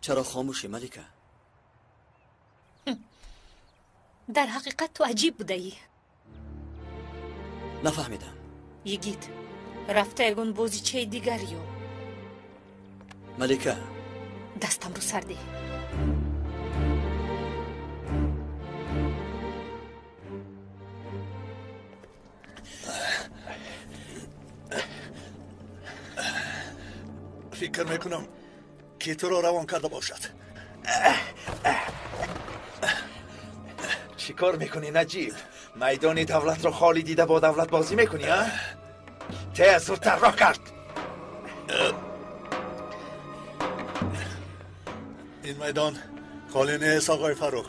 چرا خاموشی ملیکه؟ در حقیقت تو عجیب بودی. نفهمیدم. یگید رفته یگون بازیچه دیگریو. ملیکه دستم رو سر ده. فکر میکنم که تو رو روان کرده باشد. چی کار میکنی نجیب؟ میدان دولت رو خالی دیده با دولت بازی میکنی ها؟ تیز زودتر راه کرد. این میدان خالی نیست آقای فاروق.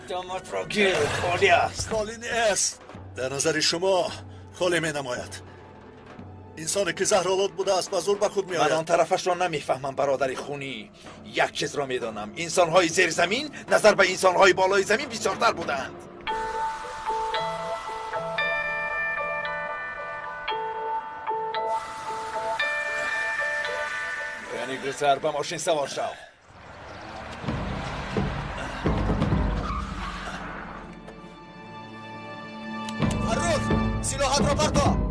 داماد را گیر خالی است. خالی نیست. در نظر شما خالی می نماید. انسانی که زهرآلود بوده است به زور به خود می آید. من آن طرفش را نمیفهمم برادر خونی. یک چیز را میدانم، انسانهای زیر زمین نظر به انسانهای بالای زمین بسیارتر بودند. یعنی گسر به ماشین سوار شو. فرخ سلاحات را بردار.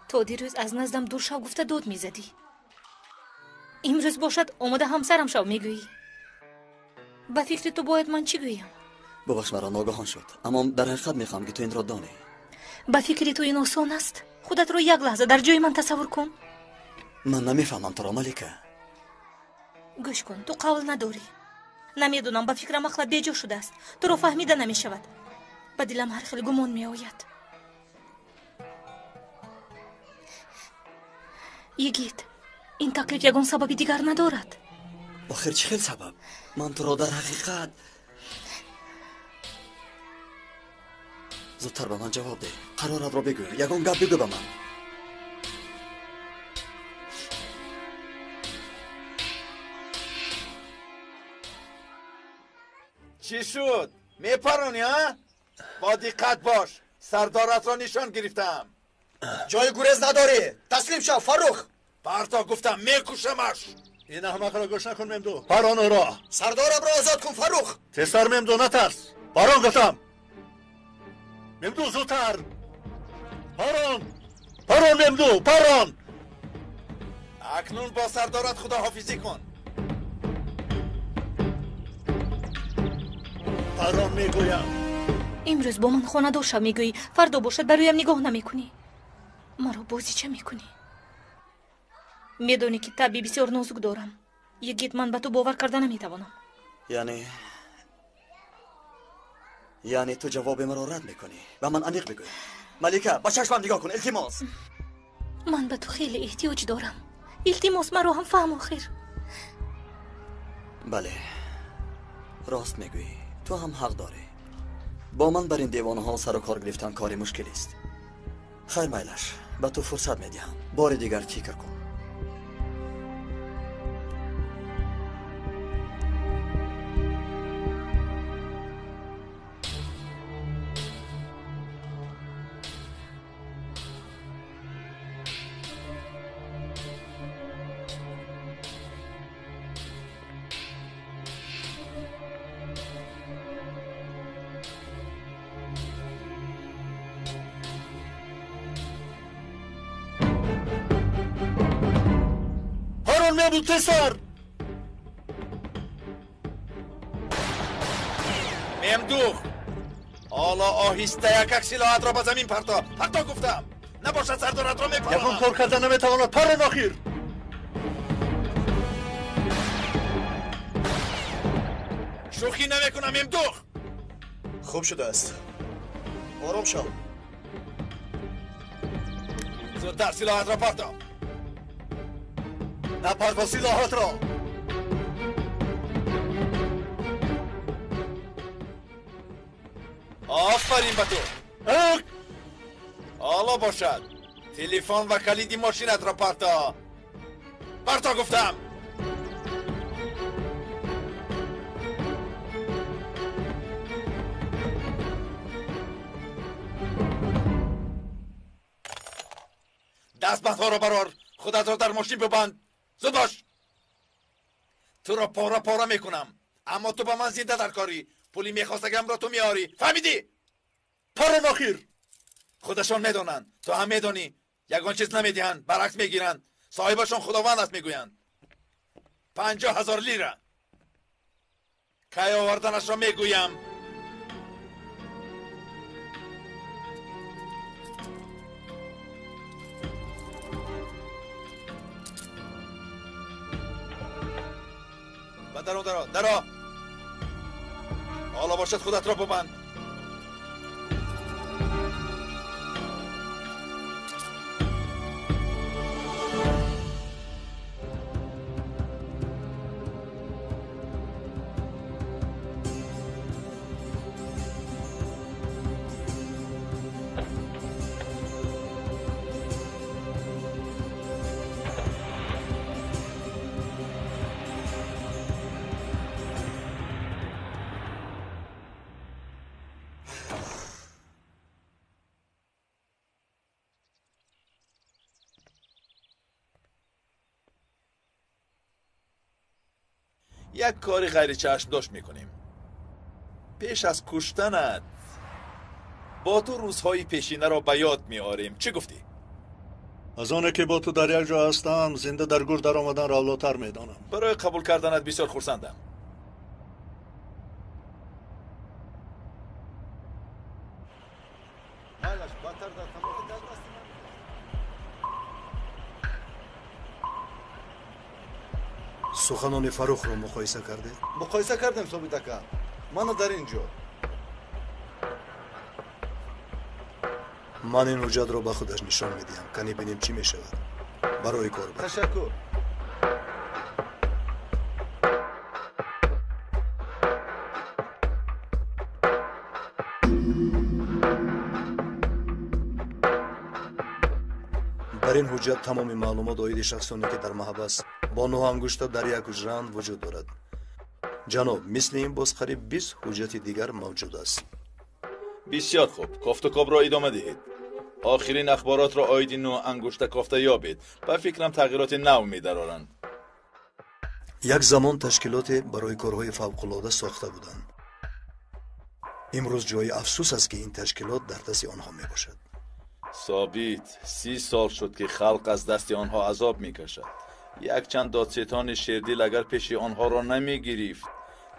تو دیروز از نزدم دور شو گفته دود میزدی. امروز باشد اومده همسرم شو میگویی. به فکر تو باید من چی گویم؟ ببخش مرا ناگهان شد، اما در حقیقت میخوام که تو این را دانی. به فکر تو این آسان است؟ خودت رو یک لحظه در جای من تصور کن. من نمیفهمم تو را ملیکه. گوش کن، تو قول نداری. نمیدونم، به فکرم عقلت بیجا شده است. تو رو فهمیده نمیشود. به دلم هر خیلی گمان میآید. یگید این تکلیف یگان سببی دیگر ندارد. آخر چه خیل سبب؟ من تو را در حقیقت زودتر به من جواب ده. قرارت را بگو، یگان گپ بگو به من. چی شد؟ میپرونی ها؟ با دقت باش، سردارت را نشان گرفتم. جای گریز نداری. تسلیم شو فرخ. پرتا گفتم میکشمش. این احمق را گوش نکن ممدو. پران را. سردارم را آزاد کن فرخ. تسر ممدو نترس. پران گفتم. ممدو زودتر. پران ممدو پران. اکنون با سردارت خداحافظی کن. پران میگویم. امروز با من خانه داشته میگویی، فردا باشد برویم نگاه نمیکنی. مرا بازی چه میکنی؟ میدونی که طبعی بسیار نازک دارم. یگید من به تو باور کرده نمیتوانم. یعنی تو جواب مرا رد میکنی؟ و من عمیق بگوی. ملیکه با چشمم نگاه کن، التماس. من به تو خیلی احتیاج دارم. التماس مرا هم فهم آخر. بله راست میگویی، تو هم حق داری. با من بر این دیوانه ها سر و کار گرفتن کاری مشکلی است. خیر میلش، به تو فرصت میدهم، بار دیگر فکر کن. بود تسر. ممدوح حالا آهسته یک سلاحت را به زمین پرتا گفتم. نباشد سردارت را میپرانم. یکم کار کردن نمیتواند. پران آخیر. شوخی نمیکنم ممدوح. خوب شده است. آرام شو. زودتر سلاحت را پرتا. نپر با سلاحت را. آفرین به تو. حالا باشد تلفن و کلید ماشینت را پرتا گفتم. دستبندها را برار. خودت را در ماشین ببند. زود باش. تو را پاره پاره میکنم، اما تو با من زنده در کاری. پولی میخواستگم را تو میاری، فهمیدی؟ پاره ناخیر. خودشان میدانند، تو هم میدانی. یگان چیز نمیدهند، برعکس میگیرند. صاحبشان خداوند است میگویند. 50,000 لیره. کی آوردنش را میگویم. و درا حالا باشد خودت را ببند. یک کاری غیر چشم داشت میکنیم. پیش از کشتنت با تو روزهای پیشینه را به یاد میاریم. چی گفتی؟ از آنه که با تو در یک جا هستم زنده در گور در آمدن را اولاتر میدانم. برای قبول کردنت بسیار خرسندم. سخنان فروخ رو مقایسه کرده؟ مقایسه کردم ثابت اکا. من در اینجا. من این حجت رو به خودش نشان میدیم. کنی ببینیم چی میشود. برای کار باش. تشکر. در این حجت تمام معلومات اوید شخصانی که در محبس با 9 انگشت در یک حجره‌اند وجود دارد. جناب، مثل این باز قریب 20 حجت دیگر موجود است. بسیار خوب. کافت و کاب را ادامه دهید. آخرین اخبارات را آید 9 انگشت کافته یابید. به فکرم تغییرات نو می‌دارند. یک زمان تشکیلات برای کارهای فوق‌العاده ساخته بودند. امروز جای افسوس است که این تشکیلات در دست آنها میباشد. ثابت 30 سال شد که خلق از دست آنها عذاب میکشد. یک چند دادستان شیردل اگر پیش آنها را نمیگرفت،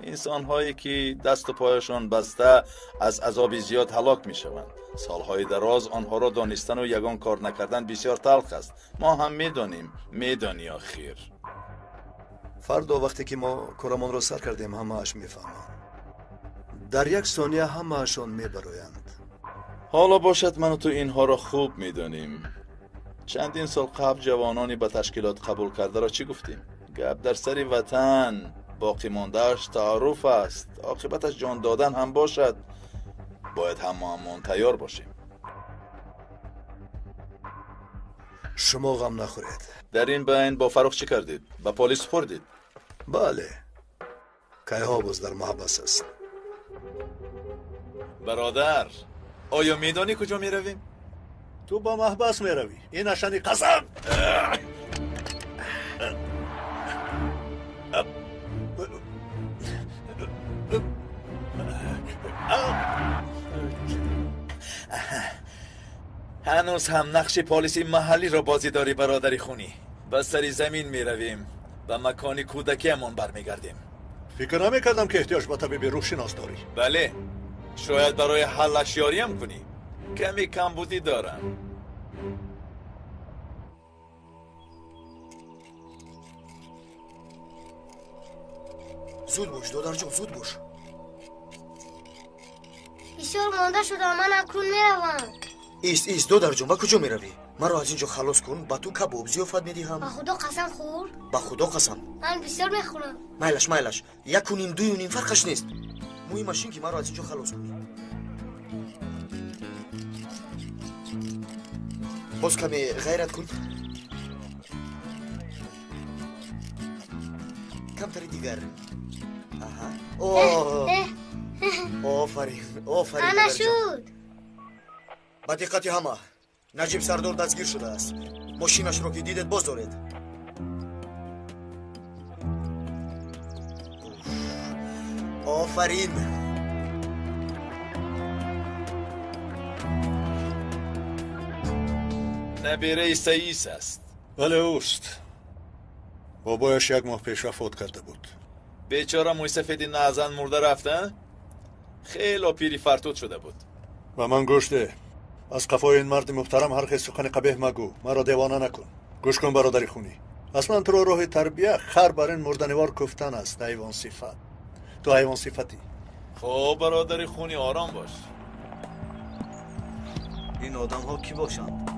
انسانهایی که دست و پایشان بسته از عذاب زیاد هلاک میشوند. سالهای دراز آنها را دانستن و یگان کار نکردن بسیار تلخ است. ما هم میدانی آخر. فردا وقتی که ما کارمان را سر کردیم همه اش میفهمند. در یک ثانیه همه اشان میبرایند. حالا باشد من و تو اینها را خوب میدانیم. چندین سال قبل جوانانی به تشکیلات قبول کرده را چی گفتیم؟ گپ در سر وطن باقی ماندهش تعارف است. عاقبتش جان دادن هم باشد. باید هممون تیار باشیم. شما غم نخورید. در این بین با فروخ چی کردید؟ به پلیس سپردید؟ بله. کیها باز در محبس است. برادر، آیا میدانی کجا می رویم؟ تو با محبس میروی. این نشانی قسم. هنوز هم نقش پلیسی محلی را بازی داری برادری خونی. به سری زمین می رویم. به مکان کودکیمان برمیگردیم. فکر نمیکردم که احتیاج به طبیب روحشناس داری. بله، شاید برای حلش یاری هم کنی. کمی کمبودی دارم. زود باش دادر جان، زود باش. بسیار مانده شدم، من اکنون میروم. ایست دادر جان، با کجا میروی؟ مرا از اینجا خلاص کن، با تو کباب زیافت میدهم. با خدا قسم خور. با خدا قسم. من بسیار میخورم. مایلش یک و نیم دوی و نیم فرقش نیست. مهم ماشین که مرا از اینجا خلاص کنی. باز کمی غیرت کن. کمتری دیگر. آفرین انا شد. با دقت همه. نجیب سردار دستگیر شده است. ماشینش رو که دیدید باز دارید. آفرین. نبیره سئیس است. بله اوست. بابایش 1 ماه پیش وفات کرده بود. بیچاره موی سفیدی نازن مرده رفته. خیلی پیری فرتود شده بود. و من گوشته از قفای این مرد محترم هر خیلی سخن قبیح مگو، مرا دیوانه نکن. گوش کن برادری خونی، اصلا تو رو راه تربیه خر بر این مردنوار کفتن است. حیوان صفت، تو حیوان صفتی. خب برادری خونی آرام باش. این آدم ها کی باشند؟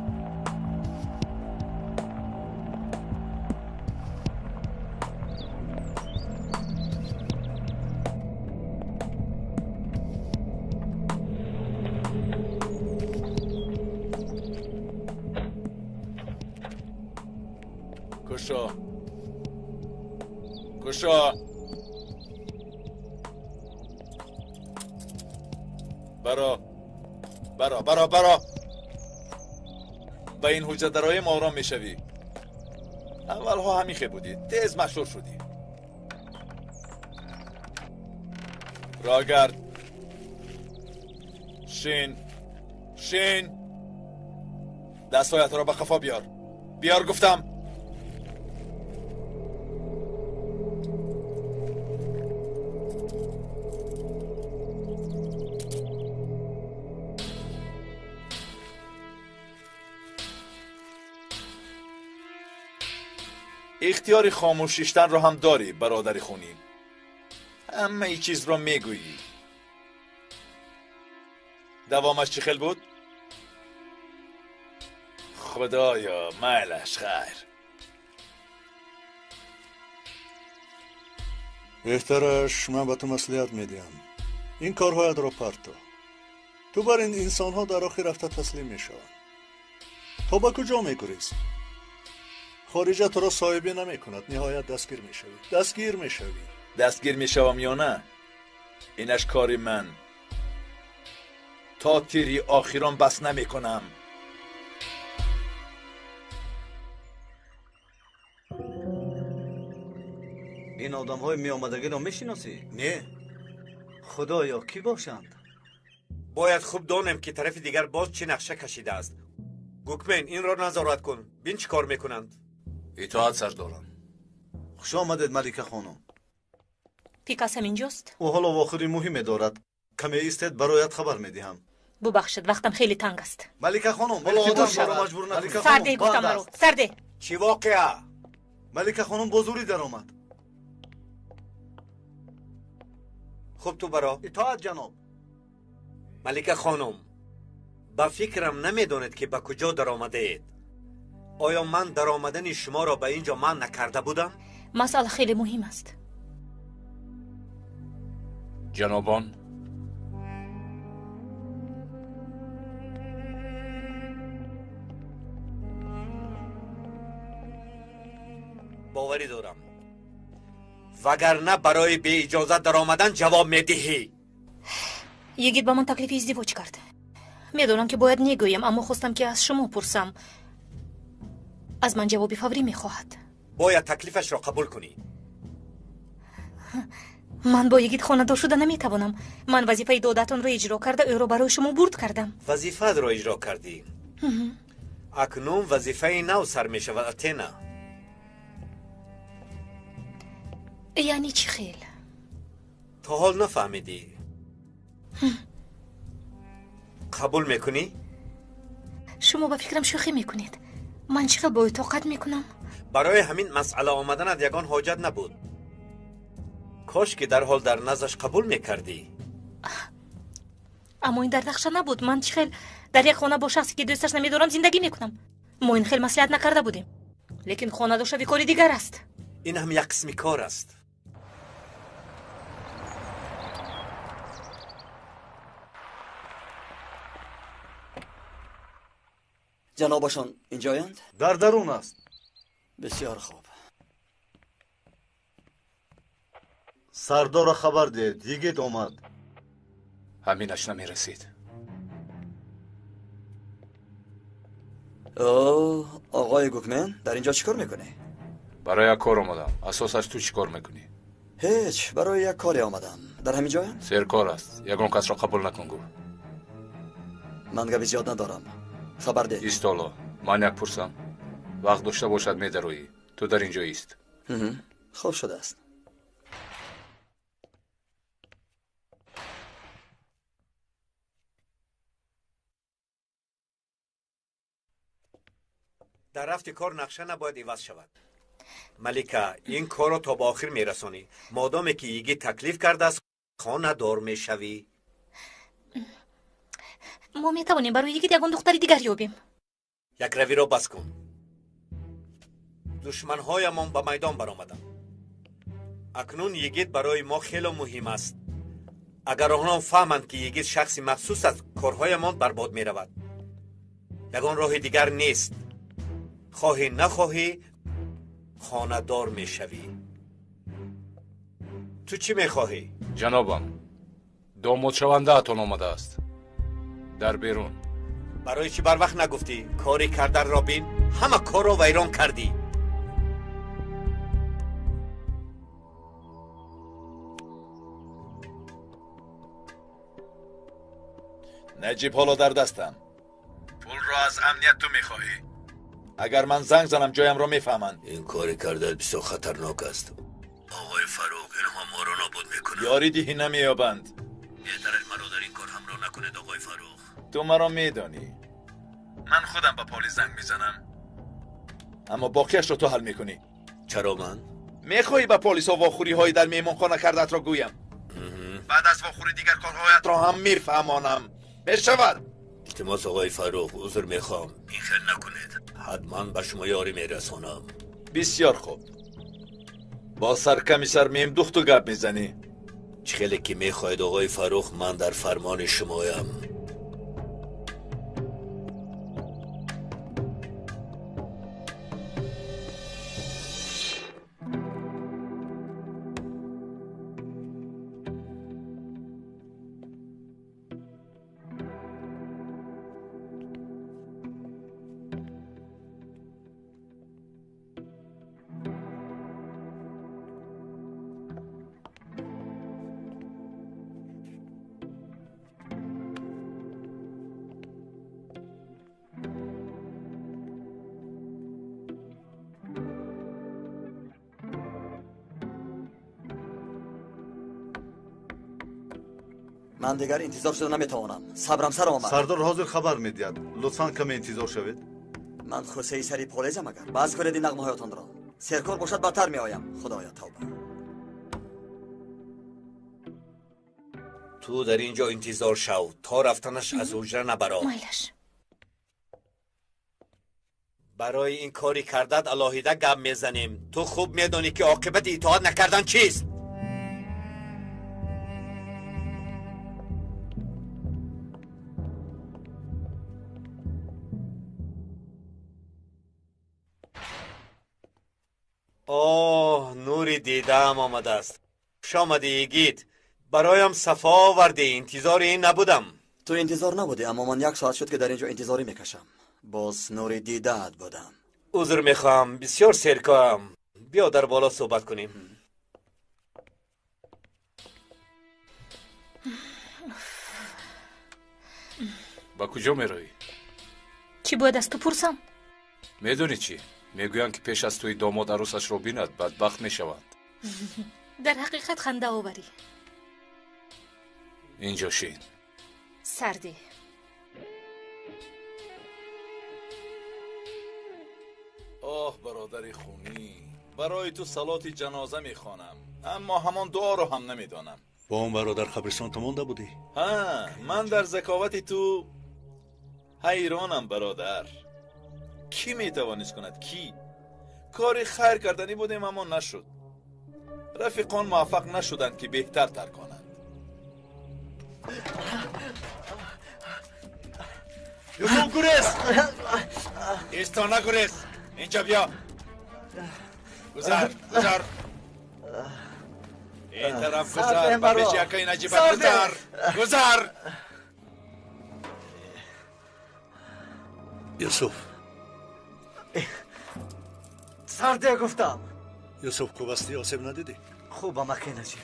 کشا کشا برا برا برا برا با این حجت درایم آرام میشوی. اولها همیخه بودی، تیز مشهور شدی. راگرد شین شین دستایت را به قفا بیار. بیار گفتم. اختیار خاموشیشتن رو هم داری برادری خونی. همه ای چیز رو میگویی. دوامش چی خیل بود؟ خدایا مالش خیر. بهترش من به تو مصلحت میدیم این کارهایت رو پرتو. تو بر این انسان ها در آخر رفته تسلیم میشوند. تو با کجا میگریزی؟ خارجه تو را صاحبی نمی کند. نهایت دستگیر میشوی. دستگیر میشوم یا نه؟ اینش کاری من. تا تیری آخران بس نمی کنم. این آدم های می آمدگی را میشناسی؟ نه. خدایا کی باشند؟ باید خوب دانم که طرف دیگر باز چه نقشه کشیده است. گوکمن این را نظارت کن. بین چی کار میکنند. اطاعت سردارم. خوش آمدید ملکه خانم. پیکاسم اینجاست؟ او حالا واخری مهمه دارد. کمی ایستید برایت خبر میدهم. ببخشید وقتم خیلی تنگ است. ملکه خانم حالا آدم را مجبور نکن. سرده گفتم مرو. سرده. چی واقعه؟ ملکه خانم بازوری در آمد. خب تو برا. اطاعت جناب. ملکه خانم با فکرم نمیدانید که به کجا در آمده اید. آیا من در آمدن شما را به اینجا من نکرده بودم؟ مسئله خیلی مهم است. جنابان، باوری دارم وگرنه برای بی اجازت در آمدن جواب میدهی. یگید با من تکلیف ازدواج کرد. میدونم که باید نگویم اما خواستم که از شما پرسم. از من جوابی فوری میخواهد. باید تکلیفش را قبول کنی. من با یگید خانه‌دار شده نمیتوانم. من وظیفه دادتان را اجرا کرده او را برای شما برد کردم. وظیفه را اجرا کردی. اکنون وظیفه نو سر می شود اتینا. یعنی چی خیل؟ تا حال نفهمیدی. قبول میکنی؟ شما با فکرم شوخی میکنید. من چقدر با طاقت میکنم. برای همین مسئله آمدنت یگان حاجت نبود. کاش که در حال در نزدش قبول میکردی. اما این در نقشه نبود. من چخیل در یک خانه با شخصی که دوستش نمیدارم زندگی میکنم. ما این خیلی مصلحت نکرده بودیم. لیکن خانه داشته کاری دیگر است. این هم یک قسمی کار است. جنابشان اینجایند؟ در درون است. بسیار خوب. سردار خبر ده. یگید آمد. همینش نمی رسید. اوه آقای گوکمن در اینجا چیکار میکنی؟ برای یک کار آمدم. اساسش تو چیکار میکنی؟ هیچ، برای یک کاری آمدم. در همین جایم؟ سرکار است. یگان کس را قبول نکن گو. من گپی زیاد ندارم. خبر ده. ایستالا. من یک پرسم. وقت داشته باشد میدرویی. تو در اینجا ایست. خوب شده است. در رفت کار نقشه نباید عوض شود. ملکه این کار را تا به آخر میرسانی. مادامی که یگی تکلیف کرده است خانه دار میشوی. ما میتوانیم برای یکی یگان دختری دیگر یابیم. یک روی را بس کن. دشمنهایمان به میدان برآمدند. اکنون یگید برای ما خیلی مهم است. اگر آنها فهمند که یگید شخصی مخصوص است کارهایمان برباد می رود. یگان راه دیگر نیست. خواهی نخواهی خانه دار می شوی. تو چی می خواهی؟ جنابم داماد شونده اتان آمده است. در بیرون. برای چی بر وقت نگفتی؟ کاری کردن را بین. همه کار را ویران کردی. نجیب حالا در دستم. پول را از امنیت تو میخواهی؟ اگر من زنگ زنم جایم را میفهمند. این کاری کرده بسیار خطرناک است. آقای فاروق اینها ما را نابود میکنند. یاری دیهی نمییابند. بهتر مرا در این کار همراه نکنید آقای فاروق. تو مرا میدانی. من خودم به پلیس زنگ میزنم. اما باقیش رو تو حل میکنی. چرا من؟ میخوایی به پلیس ها واخوری هایی در میمانخانه کردت را گویم. بعد از واخوری دیگر کارهایت را هم میفهمانم. میشود؟ التماس آقای فاروق عذر میخوام. این خیل نکنید. حتما به شما یاری میرسانم. بسیار خوب. با سرکمیسر میم دختو گپ میزنی. چه خیلی که میخواید آقای فاروق من در فرمان شمایم. من دیگر انتظار شده نمیتوانم. صبرم سر آمد. سردار حاضر خبر میدید. لطفاً کمی انتظار شوید. من خوسه سری پولیزم. اگر باز کنید این نغمه هایتان را. سرکار باشد بدتر میآیم. خدایا توبه. تو در اینجا انتظار شو تا رفتنش از حجره نبرا. مایلش. برای این کاری کردت الهیده گپ میزنیم. تو خوب میدانی که عاقبت اطاعت نکردن چیست. آه نوری دیدم آمده است. شامدی یگید برایم صفا آوردی. انتظار این نبودم. تو انتظار نبودی اما من 1 ساعت شد که در اینجا انتظاری میکشم. باز نوری دیدت بودم. عذر میخوام بسیار سرکارم. بیا در بالا صحبت کنیم. با کجا میروی؟ چی باید از تو پرسم؟ میدونی چی؟ میگویند که پیش از توی داماد عروسش رو بیند بدبخت میشوند. در حقیقت خنده آوری. اینجا شین. سردی. آه برادری خونی، برای تو صلات جنازه میخوانم اما همان دعا رو هم نمیدانم. با اون برادر قبرستان تو مونده بودی؟ ها من در ذکاوت تو حیرانم برادر. کی میتوانست کند؟ کی؟ کاری خیر کردنی بودیم اما نشد. رفیقان موفق نشدند که بهتر تر کنند. یوسف گریز! ایستا نگریز! اینجا بیا. گذار این طرف گذار. بابیش یکای نجیبت گذار. یوسف سرده گفتم. یوسف کوبستی آسیب ندیدی؟ خوبم اخی نجیب.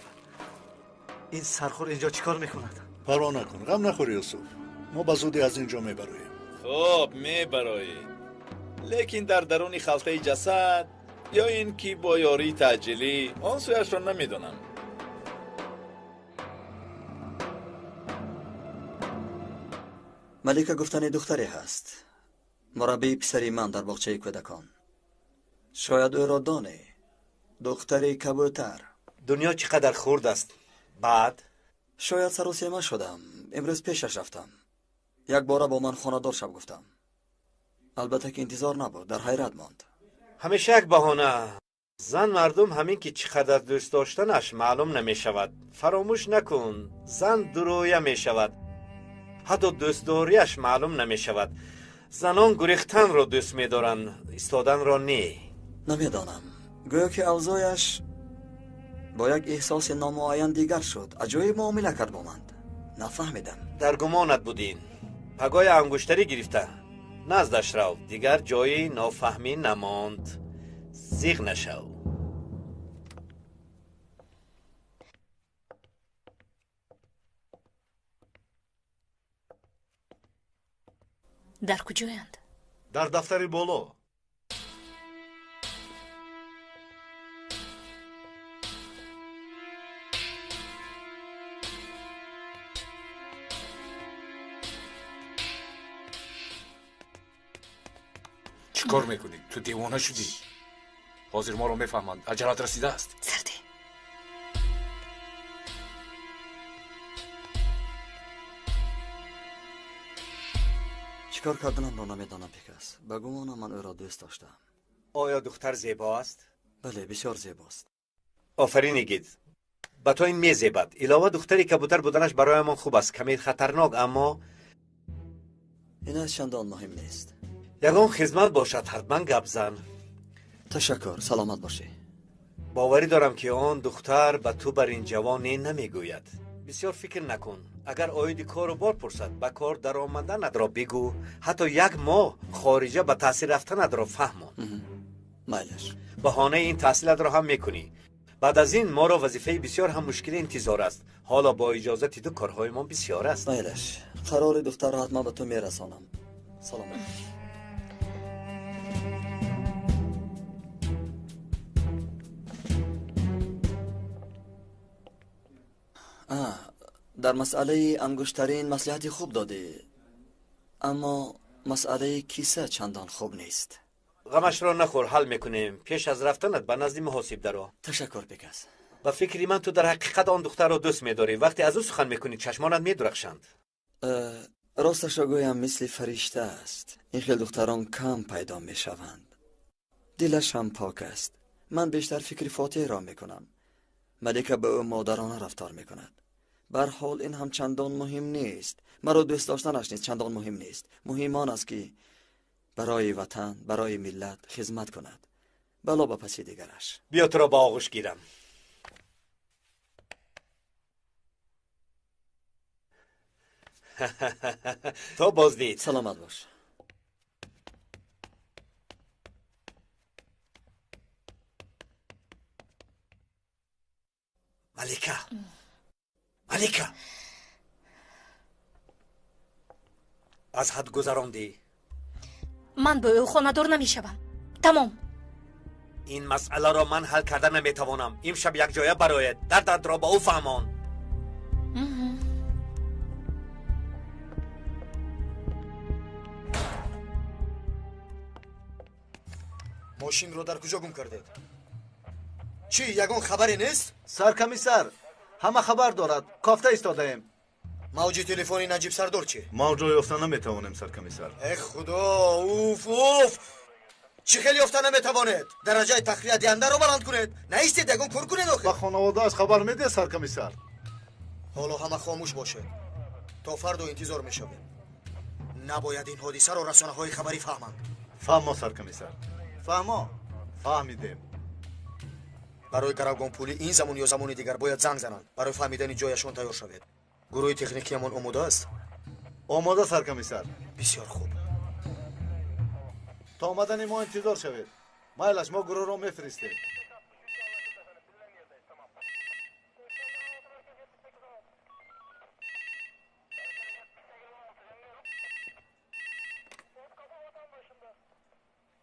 این سرخور اینجا چیکار میکند؟ پروا نکن، غم نخور یوسف. ما به زودی از اینجا میبریم. خب میبرایید، لیکن در درون خلطه جسد یا این که با یاری تعجیلی آن سویش را نمیدونم. ملیکا گفتن دختری هست، مربی پسری من در باغچه کودکان. شاید او را دانی، دختری کبوتر. دنیا چقدر خرد است. بعد شاید سر و سیمه شدم، امروز پیشش رفتم. یک باره با من خانه دار شب گفتم. البته که انتظار نبود، در حیرت ماند. همیشه یک بهانه. زن مردم همین که چقدر دوست داشتنش معلوم نمی شود. فراموش نکن، زن درویه می شود، حتی دوست داریش معلوم نمی شود. زنان گریختن را دوست می دارن، ایستادن را نه. نمیدانم، گویا که اوضاعش با یک احساس نامعین دیگر شد. عجایب معامله کرد با من. نفهمیدم. در گمانت بودین. پگاه انگشتری گرفته. نزدش رو، دیگر جایی نافهمی نماند. زیغ نشو. در کجایند؟ در دفتری بالا. چی کار میکنی؟ تو دیوانه شدی؟ حاضر ما رو میفهمند عجلت رسیده است. سرده چیکار کردنم را نمیدانم پیکس. به گمانم من او را دوست داشتم. آیا دختر زیبا است؟ بله، بسیار زیباست. آفرین گید. با تو این میزیبد. علاوه دختری کبوتر بودنش برای من خوب است. کمی خطرناک، اما این چندان مهم نیست. یگان خدمت باشد، حتما گپ زن. تشکر، سلامت باشی. باوری دارم که آن دختر به تو بر این جوانی نمیگوید. بسیار فکر نکن. اگر آید کارو بار پرسد، به کار در آمدن را بگو. حتی یک ماه خارجه به تحصیل رفتن را فهمون. مایلش. بهانه این تحصیلت را هم میکنی. بعد از این ما را وظیفه بسیار هم مشکل انتظار است. حالا با اجازت تو کارهای ما بسیار است. مایلش. قرار دختر را حتما به تو میرسانم. سلامت. در مسئله انگشترین مصلحتی خوب دادی، اما مسئله کیسه چندان خوب نیست. غمش را نخور، حل میکنیم. پیش از رفتنت به نزد محاسب درو. تشکر پیکس. با فکری من تو در حقیقت آن دختر را دوست می‌داری. وقتی از او سخن میکنی چشمانت میدرخشند. راستش را گویم مثل فرشته است. این خیل دختران کم پیدا میشوند. دلش هم پاک است. من بیشتر فکر فاتح را میکنم. ملکه به او مادرانه رفتار میکند. بر حال این هم چندان مهم نیست. مرا دوست داشتنش نیست، چندان مهم نیست. مهم آن است که برای وطن، برای ملت خدمت کند. بلا با پسی دیگرش. بیا تو را با آغوش گیرم. تو بازدید. سلامت باش. ملکه، ملکه، از حد گذراندی. من به او خانه دار نمیشوم. تمام. این مسئله را من حل کرده نمیتوانم. امشب یک جایه برایت. دردت را با او فهمان. ماشین رو در کجا گم کردید؟ چی یگان خبری نیست؟ سرکمیسر، همه خبر دارد. کافته ایستاده ایم. موجی تلفنی نجیب سردار چی؟ ما جای یافته نمیتوانیم سرکمیسر. ای خدا، اوف اوف. چی خیلی یافته نمیتوانید؟ درجه تخلیه دینده رو بلند کنید. نیستید یگان کار کنید آخه. با خانواده از خبر میده سرکمیسر. حالا همه خاموش باشه. تا فردا انتظار میشویم. نباید این حادثه رو رسانه های خبری فهمند. فهما سرکمیسر. فهما. فهمیدیم. برای گروگان پولی این زمان یا زمان دیگر باید زنگ زنند. برای فهمیدن جایشان تیار شوید. گروه تکنیکی همان آماده است؟ آماده سرکمیسر. بسیار خوب. تا آمدن ما انتظار شوید. مایلش ما گروه را میفرستیم.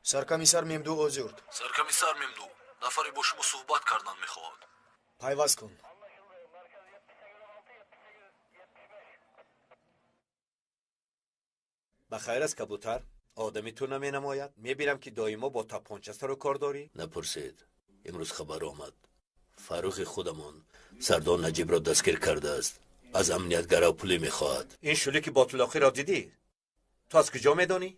سرکمیسر ممدو آزرد. سرکمیسر ممدو، نفری با شما صحبت کردن میخواهد. پیوست کن. بخیر است کبوتر؟ آدمی تو نمی نماید؟ میبینم که دائما با تپانچه سر و کار داری؟ نپرسید. امروز خبر آمد فروخ خودمان سردار نجیب را دستگیر کرده است. از امنیتگرا پولی میخواهد. این شلیک باطلاقی را دیدی؟ تو از کجا میدانی؟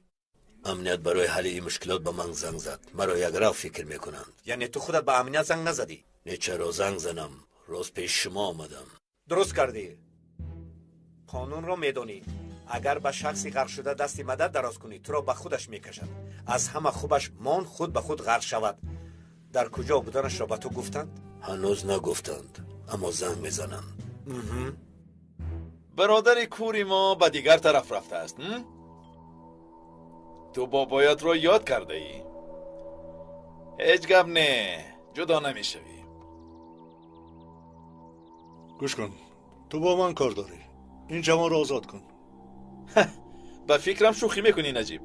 امنیت برای حل این مشکلات به من زنگ زد. مرا یک راه فکر میکنند. یعنی تو خودت به امنیت زنگ نزدی؟ نه چرا زنگ زنم. روز پیش شما آمدم. درست کردی. قانون را میدانی. اگر به شخصی غرق شده دستی مدد دراز کنی تو را به خودش میکشد. از همه خوبش مان خود به خود غرق شود. در کجا بودنش را به تو گفتند؟ هنوز نگفتند اما زنگ میزنند. برادر کوری ما به دیگر طرف رفته است. تو بابایت را یاد کرده ای؟ هیچ گپ نه، جدا نمیشوی. گوش کن، تو با من کار داری. این جوان را آزاد کن. به فکرم شوخی میکنی نجیب.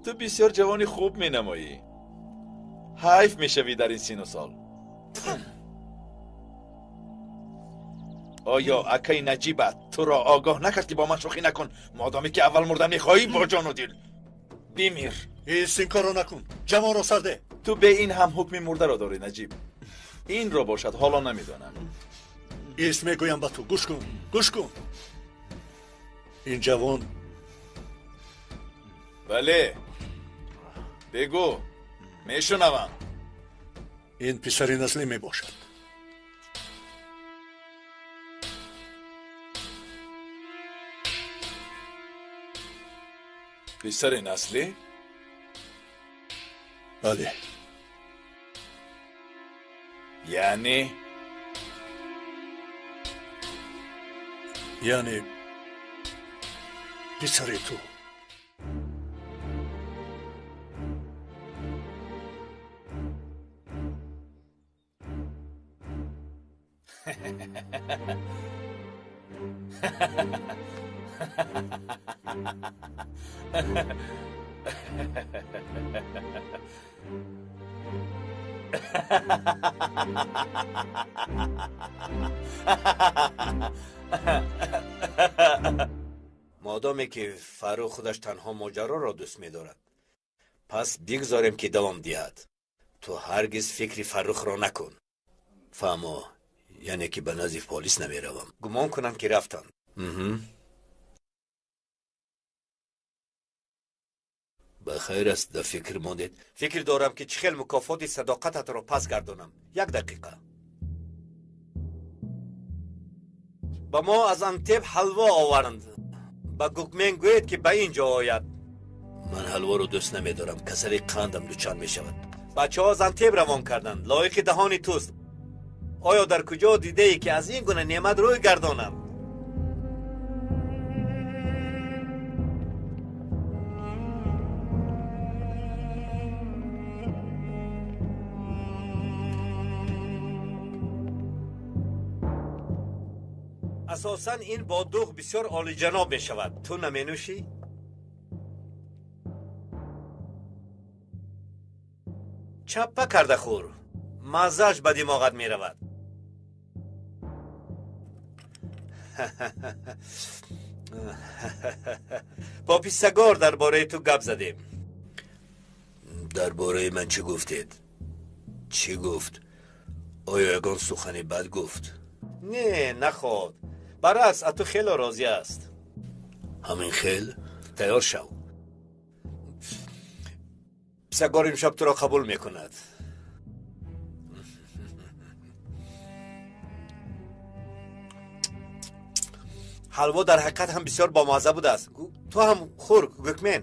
تو بسیار جوانی خوب مینمایی. حیف میشوی در این سن و سال. آیا اکی نجیبت تو را آگاه نکرد که با من شوخی نکن؟ مادامی که اول مردن میخواهی با جان و دل بمیر. این کار را نکن. جوان را سرده. تو به این هم حکم مرده را داری نجیب. این را باشد حالا نمیدانم. ایست میگویم با تو. گوش کن. گوش کن. این جوان بله بگو میشنوم. این پسری نسلی میباشد. پسر نسلی؟ بله. یعنی پسر تو. مادامی که فروخ خودش تنها ماجرا را دوست می‌دارد پس بگذاریم که دوام دهد. تو هرگز فکری فروخ را نکن. فهمو یعنی که به نزد پلیس نمیروم. گمان کنم که رفتند. بخیر است در فکر ماندید؟ فکر دارم که چخیل مکافات صداقتت را پس گردانم. یک دقیقه. با ما از انتب حلوا آورند. با گوکمن گوید که به اینجا آید. من حلوا رو دوست نمیدارم. کسری قندم دوچان میشود. بچه ها از انتب روان کردند. لایق دهانی توست. آیا در کجا دیده ای که از این گونه نعمت روی گردانم؟ اساساً این بادوغ بسیار عالی جناب می شود. تو نمی نوشی؟ چپه کرده خور. مزهش به دماغت می رود. با پیسگار درباره تو گپ زدیم. درباره من چی گفتید؟ چی گفت؟ آیا یگان سخنی بد گفت؟ نه نخواد. برعکس از تو خیلی راضی است. همین خیل؟ تیار شو. پیسگار امشب تو را قبول میکند. حلوا در حقیقت هم بسیار بامزه بوده است. تو هم خور گوکمن.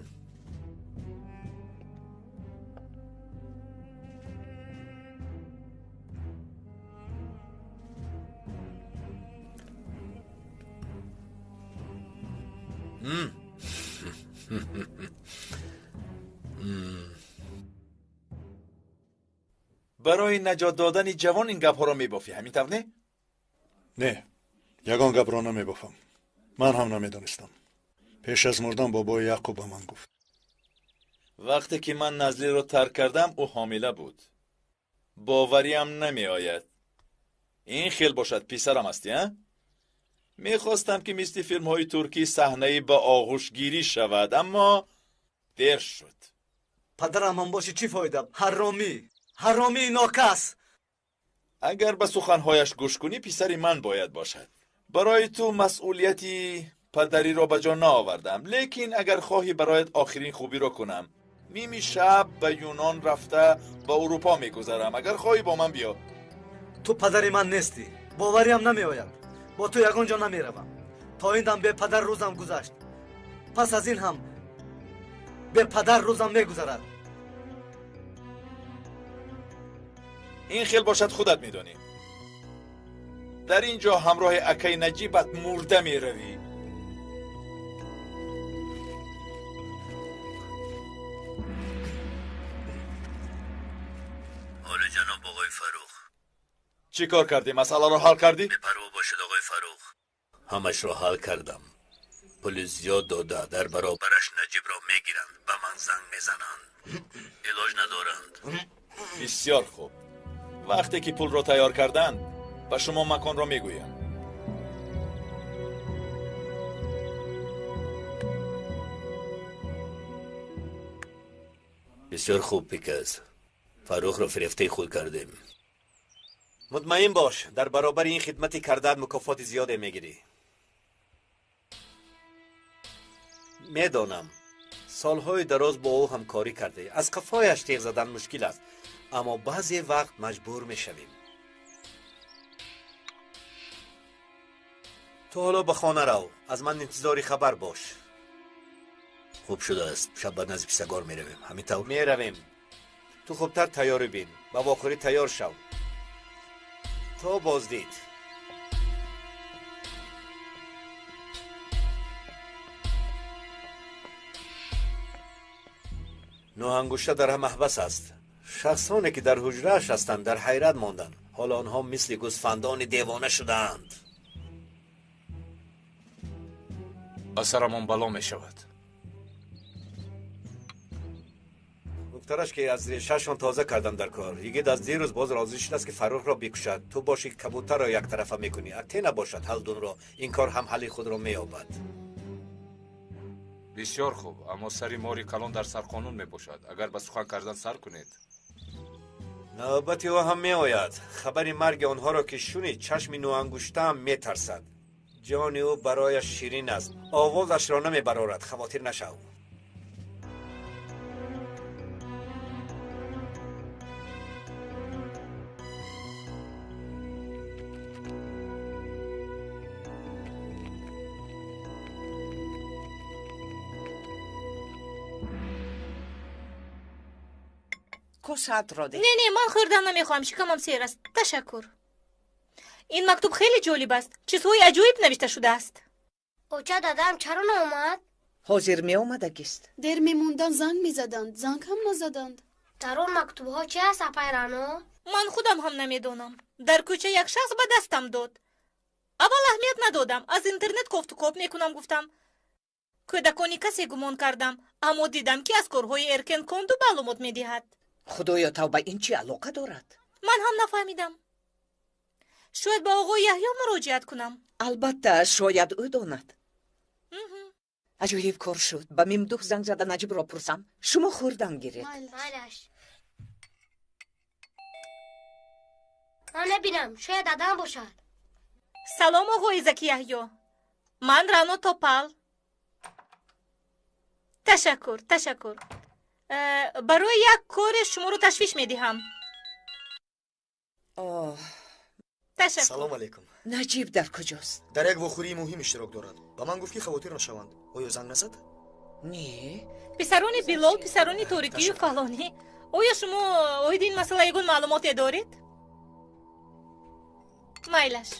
برای نجات دادن جوان این گپ‌ها را میبافی، همین طور نه؟ نه، یگان گپ را نمیبافم. من هم نمیدانستم. پیش از مردن بابای یعقوب به من گفت. وقتی که من نزلی رو ترک کردم او حامله بود. باوریم نمی آید. این خیل باشد پسرم هستی ها؟ میخواستم که مثل فیلم های ترکی صحنه‌ای با آغوش گیری شود اما دیر شد. پدرم هم باشه چی فایده؟ حرامی ناکس. اگر به سخنهایش گوش کنی پسری من باید باشد. برای تو مسئولیتی پدری را به جا نآوردم، لیکن اگر خواهی برایت آخرین خوبی را کنم نیمی شب به یونان رفته به اروپا میگذرم. اگر خواهی با من بیا. تو پدری من نیستی، باوریم نمی آید. با تو یگان جا نمی روم. تا این دم به پدر روزم گذشت، پس از این هم به پدر روزم می گذرد. این خیل باشد خودت میدانی. در اینجا همراه اکای نجیبت مرده می روی. حالا جناب آقای فروخ چی کار کردی؟ مسئله را حل کردی؟ بپروا باشد آقای فروخ. همش را حل کردم. پول زیاد داده در برابرش نجیب را میگیرند، به من زنگ میزنند، علاج ندارند. بسیار خوب. وقتی که پول را تیار کردند به شما مکان را میگویم. بسیار خوب پیکس. فروخ را فریفته خود کردیم. مطمئن باش در برابر این خدمتی کردن مکافات زیاده میگیری. میدانم سالهای دراز با او همکاری کرده، از قفایش تیغ زدن مشکل است، اما بعضی وقت مجبور میشویم. تو حالا به خانه رو، از من انتظاری خبر باش. خوب شده است، شب به نزد پیسگار میرویم. همین طور میرویم. تو خوبتر تیاری بین، با واخوری تیار شو. تا بازدید. نوانگوشته در هم محبس است. شخصانی که در حجره‌اش هستند در حیرت ماندند. حالا آنها مثل گوسفندان دیوانه شدند. از سرمان بلا می شود. دکترش که از ریشه‌شان تازه کردم در کار. یگید از دیروز باز راضی شده است که فروخ را بکشد. تو باشی کبوتر را یک طرفه میکنی. اگه نباشد هلدون را، این کار هم حل خود را مییابد. بسیار خوب، اما سری ماری کلان در سر قانون می باشد. اگر به سخن کردن سر کنید نوبتی او هم می آید. خبری مرگ آنها را که شنید چشم نوانگوشته هم می ترسد. جان او برایش شیرین است. آوازش را نمی برارد. خواطر نشو. کاسات را ده. نه من خوردن نمیخوام، شکمم سیر است. تشکر. این مکتوب خیلی جالب است. چیزهای عجیب نوشته شده است. اوچه دادم چرا نامد؟ حاضر می آمدگیست. در میموندن زنگ میزدند، زنگ هم نزدند. در اون مکتوب ها چه است اپیرانو؟ من خودم هم نمیدونم. در کوچه یک شخص به دستم داد. اول اهمیت ندادم. از اینترنت کفت و کاپ میکنم گفتم. کودکانی کسی گمان کردم، اما دیدم که از کارهای ارکن کندو معلومات میدهد. خدایا توبه، این چی علاقه دارد؟ من هم نفهمیدم. شاید با آقای یحیی مراجعت کنم. البته شاید او داند. عجیب کار شد. به ممدوح زنگ زده نجیب را پرسم. شما خوردن گیرید. مالش من نبینم، شاید دادم باشد. سلام آقای زکی یحیی. من رانا توپال. تشکر. برای یک کار شما رو تشویش میدهم. تشکر. سلام علیکم. نجیب در کجاست؟ در یک وخوری مهم اشتراک دارد. با من گفت که خواطر نشوند. آیا زنگ نزد؟ نه. پسرانی بیلال، پسرانی توریکی و فلانی. آیا شما اوید این مسئله یگون معلوماتی دارید؟ مایلش.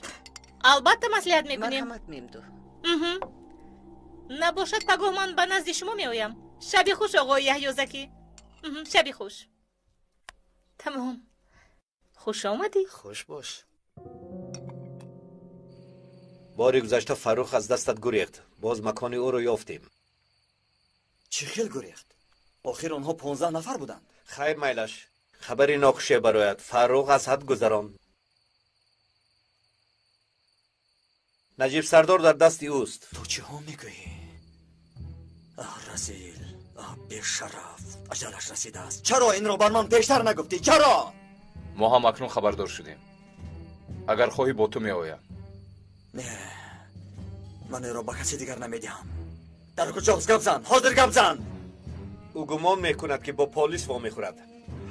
البته مصلحت میکنیم. مرحمت ممدوح. نباشد پگاه من به نزد شما میایم. شبی خوش آقای یحیی زکی. شبی خوش. تمام. خوش آمدی. خوش باش. باری گذشته فروخ از دستت گریخت. باز مکان او رو یافتیم. چی خیل گریخت؟ آخر آنها 15 نفر بودند. خیر میلش، خبری ناخوشی برایت. فروخ از حد گذراند. نجیب سردار در دست اوست. تو چه ها میگویی؟ رزیل، بیشرف، اجلش رسیده است. چرا این رو بر من پیشتر نگفتی؟ چرا؟ ما هم اکنون خبردار شدیم. اگر خواهی با تو می آیم. نه، من این رو با کسی دیگر نمیدیم. در کجاست؟ گپ زن، حاضر گپ زن. او گمان میکند که با پلیس وا میخورد.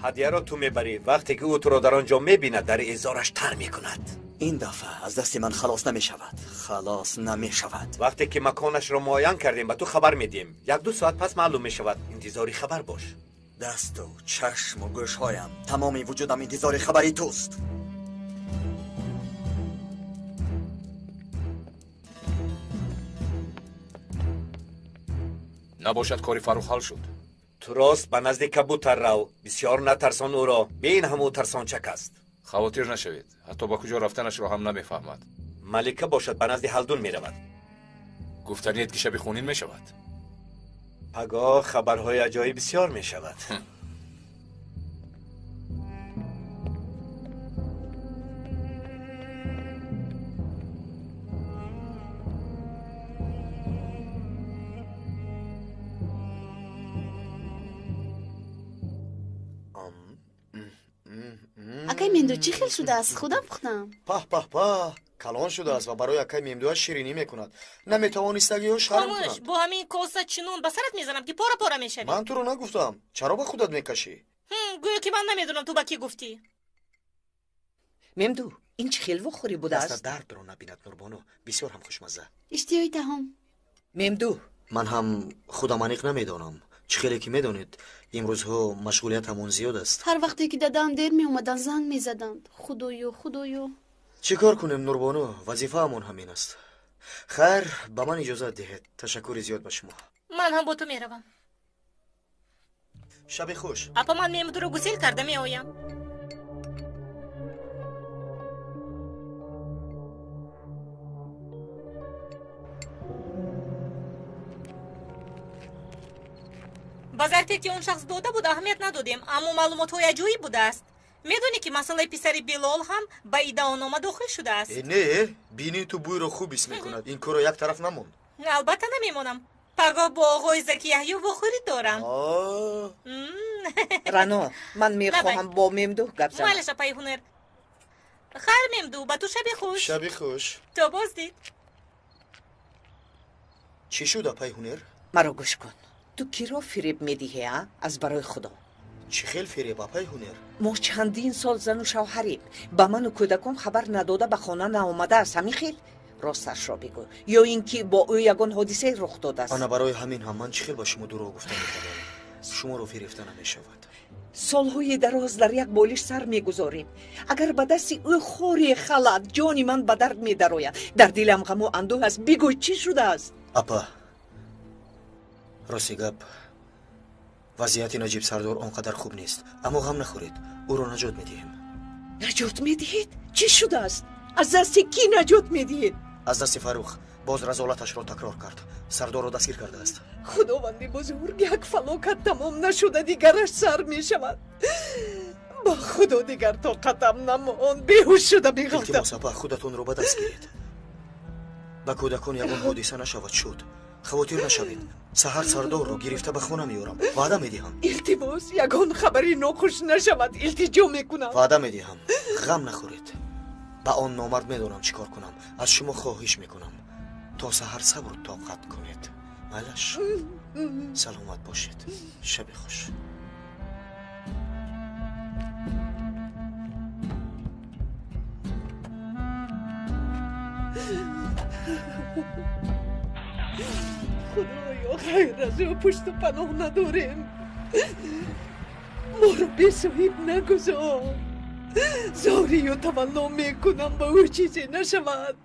هدیه را تو میبری. وقتی که او تو را در آنجا میبیند در ازارش تر میکند. این دفعه از دست من خلاص نمی شود. خلاص نمی شود. وقتی که مکانش را معاین کردیم به تو خبر میدیم. 1-2 ساعت پس معلوم می شود. انتظاری خبر باش. دست و چشم و گوشهایم، تمامی وجودم انتظار خبری توست. نباشد کاری فروخ حل شد. تو راست به نزد کبوتر رو. بسیار نترسان او را. بین همو ترسان چک است. خواطر نشوید. حتی با کجا رفتنش را هم نمیفهمد. ملکه باشد به نزد هلدون میرود. گفتنیت که شب خونین میشود. پگاه خبرهای عجایب بسیار میشود. акай мемду чӣ хел шудааст? худам пухтам. паҳ калон шудааст ва барои акай мемдуаш ширинӣ мекунад. наметавонистагиҳош харм خاموش، кунад. با همین کوسه چنون به سرت میزنم که پاره پاره میشوی. ман туро нагуфтам. чаро ба худат мекашӣ? گویا که من نمیدونم تو با کی گفتی. мемду ин чӣ хелво хӯрӣ будааст? дастат дардро набинад нурбону. бисёр ҳам хушмазза. иштиҳои таҳом. мемду ман ҳам худам аниқ намедонам. чӣ хеле ки медонед имрӯзҳо машғулиятамон зиёд аст. ҳар вақте ки дадаам дер меомаданд занг мезаданд. худоё. чӣ кор кунем нурбону? вазифаамон ҳамин аст. хайр, ба ман иҷозат диҳед. ташаккури зиёд ба шумо. من هم با تو میروم. шаби хуш. اپا من میمدو رو گسیل کرده میآیم. با ظرفی که اون شخص داده بود اهمیت ندادیم، اما معلومات های عجیبی بوده است. میدونی که مسئله پسر بیلال هم به ادعانامه داخل شده است. не бини ту бӯйро хуб ҳис мекунад. ин корро як тараф намонд. البته نمیمونم. پگاه با آقای زکی یحیی بخوری دارم. رано ман мехоҳам бо мемду гап занам. مالش پای هنر. خیر ممدو با تو شبی خوش. шаби хуш. تو باز دید. чӣ шуд апай ҳунер? маро гӯш кун. ту киро фиреб медиҳӣ? аз барои худо. чӣ хел фиреб апай ҳунер? мо чандин сол зану шавҳарем. ба ману кӯдакон хабар надода ба хона наомадааст. ҳамин хел росташро бигӯ. ё ин ки бо ӯ ягон ҳодисае рух додааст. ана барои ҳамин ҳам ман чӣ хел ба шумо дурӯғ гуфта мекардам? шуморо фирефта намешавад. солҳои дароз дар як болиш сар мегузорем. агар ба дасти ӯ хори халат ҷони ман ба дард медарояд. дар дилам ғаму андӯҳ аст. бигӯй чӣ шудааст? апа, рости гап, вазъияти наҷиб сардор он қадар хуб нест. аммо ғам нахӯред, ӯро наҷот медиҳем. наҷот медиҳед? чӣ шудааст? аз дасти кӣ наҷот медиҳед? аз дасти фарух. боз разолаташро такрор кард. сардорро дастгир кардааст. худованди бузург, як фалокат тамом нашуда дигараш сар мешавад. ба худо дигар тоқатам намонд. беҳуш шуда меғалтам. илтимос апа, худатонро ба даст гиред. ба кӯдакон ягон ҳодиса нашавад шуд. хавотир нашавед. саҳар сардорро гирифта ба хона меорам. ваъда медиҳам. илтимос, ягон хабари нохуш нашавад. илтиҷо мекунам. ваъда медиҳам. ғам нахӯред. ба он номард медонам чӣ кор кунам. аз шумо хоҳиш мекунам то саҳар сабру тоқат кунед. майлаш, саломат бошед. шаби хуш. خدایا خیر از او پشت و پناه نداریم. ما رو به صاحب نگذار. زاری و تمنا میکنم با او چیزی نشود.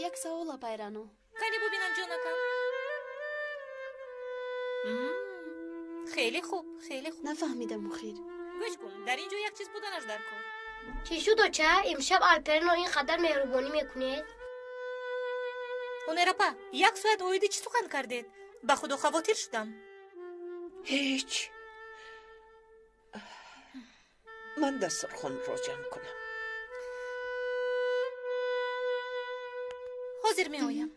یک سوال پیرانو. کاری ببینم جانکم. خیلی خوب، خیلی خوب. نفهمیدم مخیر. گوش کن، در اینجا یک چیز بودنش در کار. چی شد چه؟ امشب آلپرینو اینقدر مهربانی میکنید؟ هنرپا، یک ساعت اویدی چی سخن کردید؟ به خدا خواطر شدم. هیچ. من دسترخوان را جمع کنم. حاضر می آیم.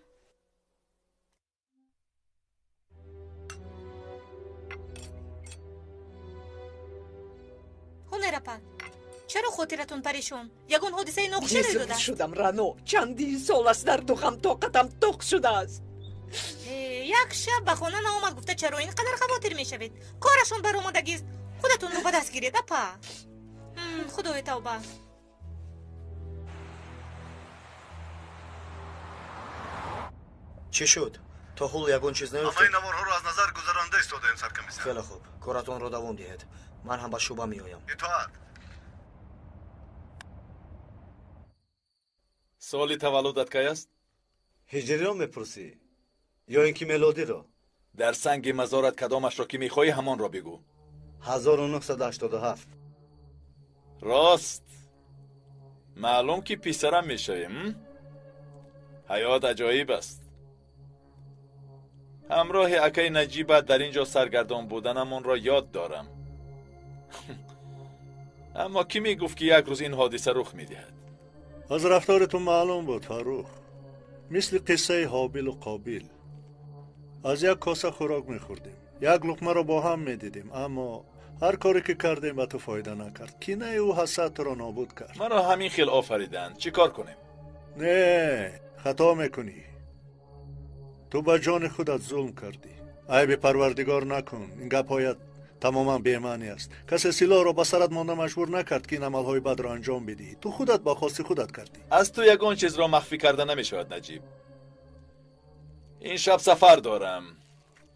هنرپا، چرا خاطرتون پریشان؟ یگان حادثه ناخوشی روی داده. شدم رانو. چندین سال است در دخم طاقتم تخ شده است. یک شب به خانه نامد گفته چرا اینقدر خواطر میشوید؟ کارشون برآمدگی است. خودتون رو به دست گیرید اپا. خدای توبه. چی شد؟ تا حول یگان چیز نیفتید؟ همه نوارها را از نظر گذرانده ایستادین سرکمیسر. خیلی خوب، کارتون را دوام دهید. من هم به شوبه می آیم. اطاعت. سالی تولدت کی است؟ هجری را میپرسی یا اینکه میلادی را؟ در سنگ مزارت کدامش را که میخواهی همان را بگو. 1987. راست. معلوم که پیسرم میشویم. حیات عجایب است. همراه اکای نجیبت در اینجا سرگردان بودنمان را یاد دارم. اما کی میگفت که یک روز این حادثه رخ میدهد؟ از رفتارتون معلوم بود فاروق. مثل قصه حابیل و قابیل. از یک کاسه خوراک میخوردیم، یک لقمه را با هم میدیدیم، اما هر کاری که کردیم به تو فایده نکرد. کینه او حسد را نابود کرد. مرا همین خیل آفریدند. چی کار کنیم؟ نه، خطا میکنی. تو به جان خودت ظلم کردی. عیب پروردگار نکن. این گپایت تماما بی‌معنی است. کسی سلاح را به سرت مانده مجبور نکرد که این عملهای بد را انجام بدی. تو خودت با خواست خودت کردی. از تو یگان چیز را مخفی کرده نمیشود نجیب. این شب سفر دارم.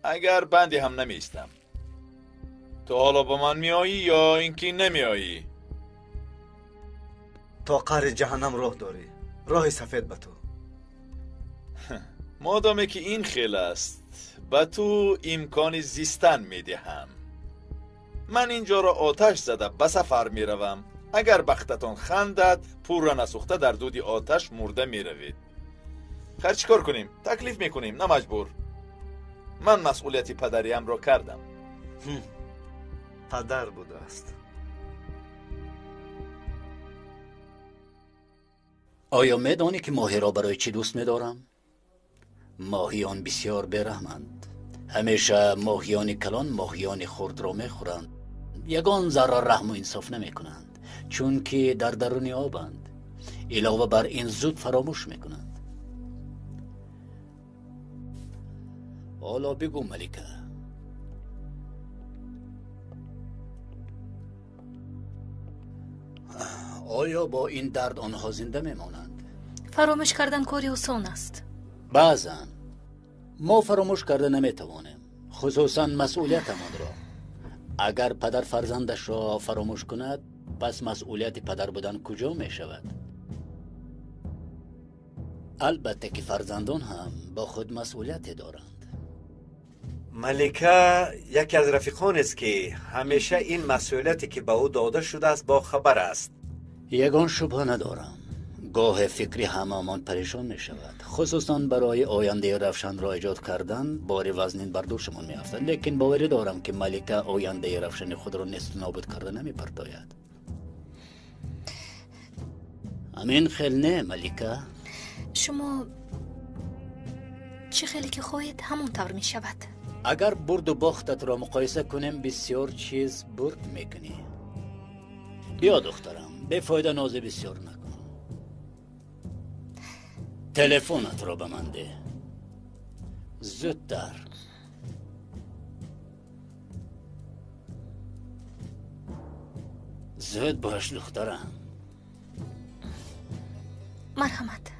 اگر بندی هم نمیستم. تو حالا با من میایی یا اینکه نمیایی؟ تا قعر جهنم راه داری. راه سفید به تو. مادامی که این خیل است به تو امکان زیستن میدهم. من اینجا را آتش زده به سفر میروم. اگر بختتان خندد پور را نسوخته در دود آتش مرده میروید. خیر چی کار کنیم؟ تکلیف میکنیم نه مجبور. من مسئولیتی پدریم را کردم. پدر بوده است. آیا میدانی که ماهی را برای چی دوست میدارم؟ ماهیان بسیار برحمند. همیشه ماهیان کلان ماهیان خرد را میخورند. یگان ذره رحم و انصاف نمیکنند، چون که در درون آبند. علاوه بر این زود فراموش میکنند. حالا بگو ملکه، آیا با این درد آنها زنده میمانند؟ فراموش کردن کاری آسان است. بعضا ما فراموش کرده نمیتوانیم، خصوصا مسئولیتمان را. اگر پدر فرزندش را فراموش کند پس مسئولیت پدر بودن کجا می شود؟ البته که فرزندان هم با خود مسئولیت دارند. ملکه یکی از رفیقان است که همیشه این مسئولیتی که به او داده شده است با خبر است. یگان شبه ندارم گاه فکری همامان پریشان می شود، خصوصا برای آینده روشن را ایجاد کردن بار وزنین بر دوشمان می افتد. لیکن باوری دارم که ملکه آینده روشن خود را نیست نابود کرده نمی پرتاید. همین خیل نه ملکه؟ شما چه خیلی که خواهید همون طور می شود. اگر برد و باختت را مقایسه کنیم بسیار چیز برد میکنی. بیا دخترم بفایده نازه بسیار نکن. تلفنت را به من ده زودتر. زود باش دخترم. مرحمت.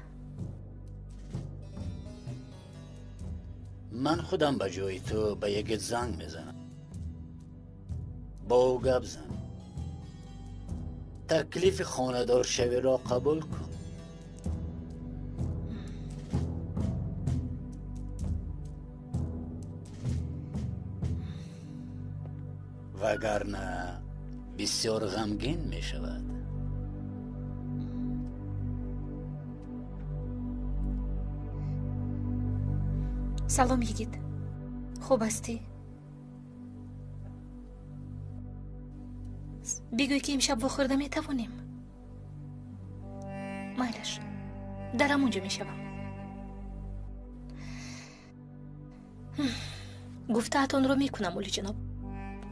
من خودم به جای تو به یکت زنگ میزنم. با او گپ زن. تکلیف خاندار شوی را قبول کن. وگرنه بسیار غمگین می شود. سلام یگید، خوب هستی؟ بگوی که امشب بخورده می توانیم. مایلش در همونجا می شوم. گفته‌تان رو می کنم اولی جناب.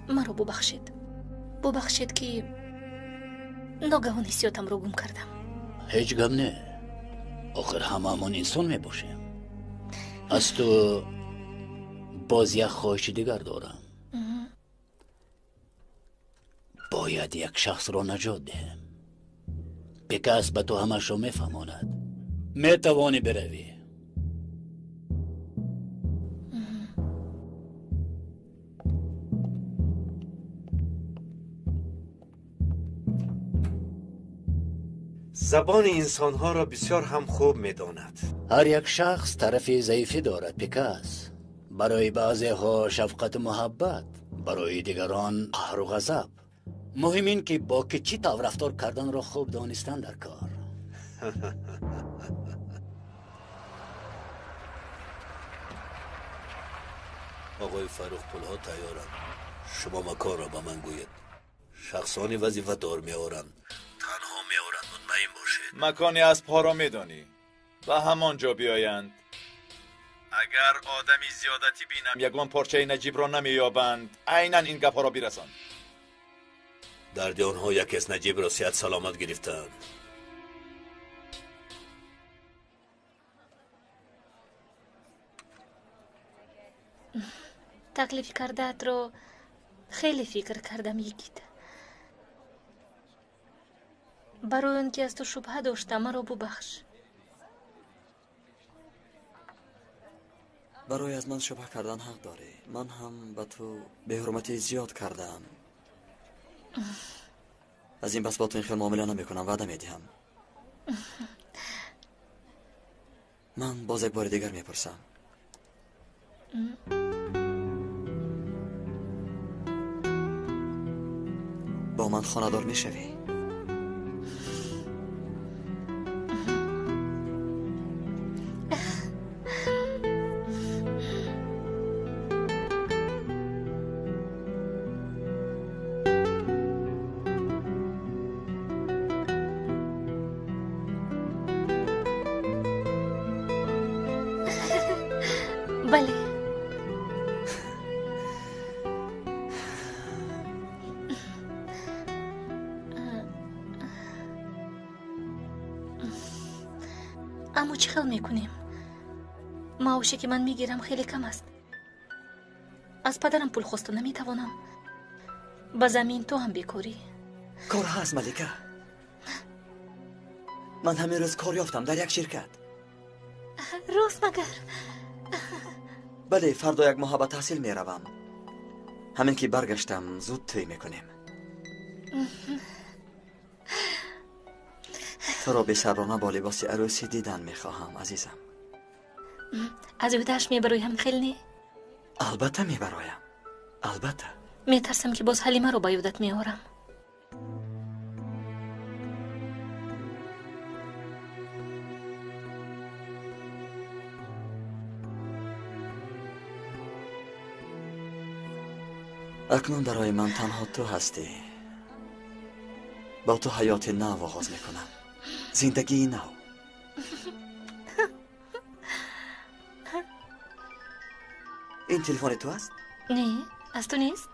مرا ببخشید که ناگهان حسیاتم رو گم کردم. هیچ غم نه، آخر هممون انسان می باشیم. از تو باز یک خواهش دیگر دارم. باید یک شخص را نجات دهم. پیکاس به تو همش را میفهماند. میتوانی بروی. زبان انسانها را بسیار هم خوب میداند. هر یک شخص طرفی ضعیفی دارد پیکاس. برای بعضی ها شفقت و محبت، برای دیگران قهر و غضب. مهم این که با که چی طور رفتار کردن را خوب دانستن در کار. آقای فروخ پلها تیارند. شما مکان را به من گوید. شخصانی وظیفه دار میآورند. تنها میآورند، مطمئن باشید. مکانی از پا را میدانی و همانجا بیایند. اگر آدمی زیادتی بینم یگان پارچه نجیب را نمییابند، عیناً این گپ ها را برسان. دردی آنها یکی از نجیب را صحت سلامت گرفتند. تکلیف کردت رو خیلی فکر کردم یگید. برای اینکه از تو شبهه داشتم مرا ببخش. برای از من شبه کردن حق داری. من هم به تو به حرمتی زیاد کردم. از این بس با تو این خیلی معامله نمی کنم، وعده می دهم. من باز یک بار دیگر می پرسم، با من خانه‌دار می شوی؟ بله. اما چی خیال میکنیم؟ معاشی که من میگیرم خیلی کم است. از پدرم پول خواست و نمیتوانم. با زمین تو هم بیکاری. کار هست ملکه. من همین روز کار یافتم در یک شرکت. راست مگر؟ بله، فردا یک ماه به تحصیل می روم. همین که برگشتم زود توی میکنیم. تو را به سرانه با لباس عروسی دیدن میخواهم عزیزم. از اودش میبرویم خیلی نه؟ البته میبرویم، البته. میترسم که باز حلیمه رو با یودت میارم. اکنون برای من تنها تو هستی. با تو حیات نو آغاز میکنم، زندگی نو. این تلفن تو است؟ نه، از تو نیست.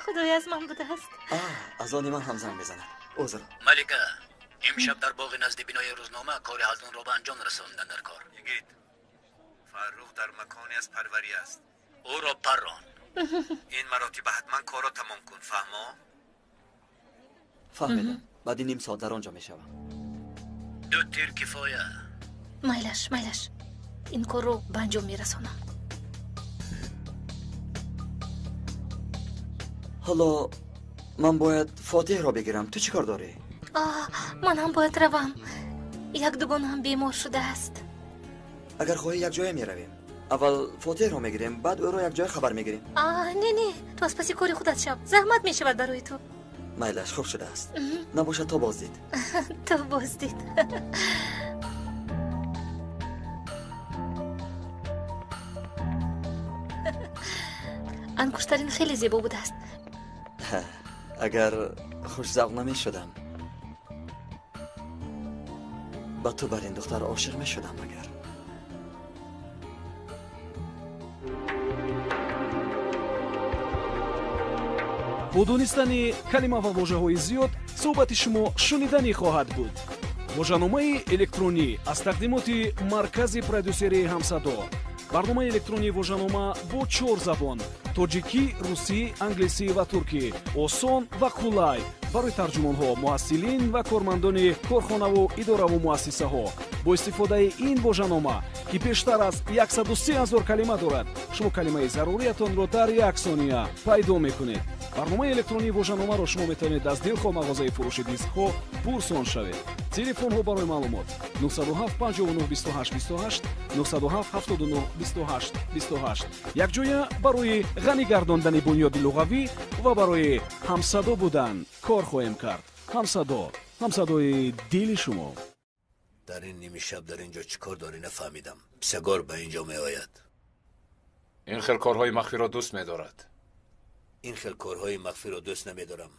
خدای از من بوده است. از آن من هم زنگ بزند. عذر. ملکه، امشب در باغ نزد بینای روزنامه کار حلزون را به انجام رساندن در کار. یگید فرخ در مکانی از پروری است. او را پران. این مراتب حتما کار را تمام کن، فهمیدم. بعد نیم ساعت در آنجا میشوم. 2 تیر کفایه. مایلش این کار رو به انجام میرسانم. حالا من باید فاتح را بگیرم. تو چی کار داری؟ من هم باید روم. یک دوگان هم بیمار شده است. اگر خواهی یک جای می رویم. اول فاتح رو میگیریم بعد او رو یک جای خبر میگیریم. نه تو از پسی کاری خودت شب زحمت میشود برای تو. میلش خوب شده است. نباشد تا بازدید. تا بازدید. انگشترین خیلی زیبا بوده است. اگر خوش ذوق نمی شدم با تو بر این دختر عاشق می شدم. اگر бо донистани калима ва вожаҳои зиёд суҳбати шумо шуниданӣ хоҳад буд. вожаномаи электронӣ аз тақдимоти маркази продюсерии ҳамсадо. барномаи электронии вожанома бо 4 забон: тоҷикӣ, русӣ, англисӣ ва туркӣ. осон ва қулай барои тарҷумонҳо, муҳассилин ва кормандони корхонаву идораву муассисаҳо. бо истифодаи ин вожанома ки бештар аз 130 000 калима дорад, шумо калимаи заруриятонро дар 1 сония пайдо мекунед. барномаи электронии вожаномаро шумо метавонед аз дилхоҳ мағозаи фурӯши дискҳо пурсон шавед. телефонҳо барои маълумот 907 59 28 28 907 79 28 28. якҷоя барои ғанӣ гардондани бунёди луғавӣ ва барои ҳамсадо будан кор хоҳем кард. ҳамсадо, ҳамсадои дили шумо. дар ин ними шаб дар инҷо чӣ кор дорӣ нафаҳмидам. писагор ба инҷо меояд. ин хел корҳои махфиро дӯст медорад. ин хел корҳои махфиро дӯст намедорам.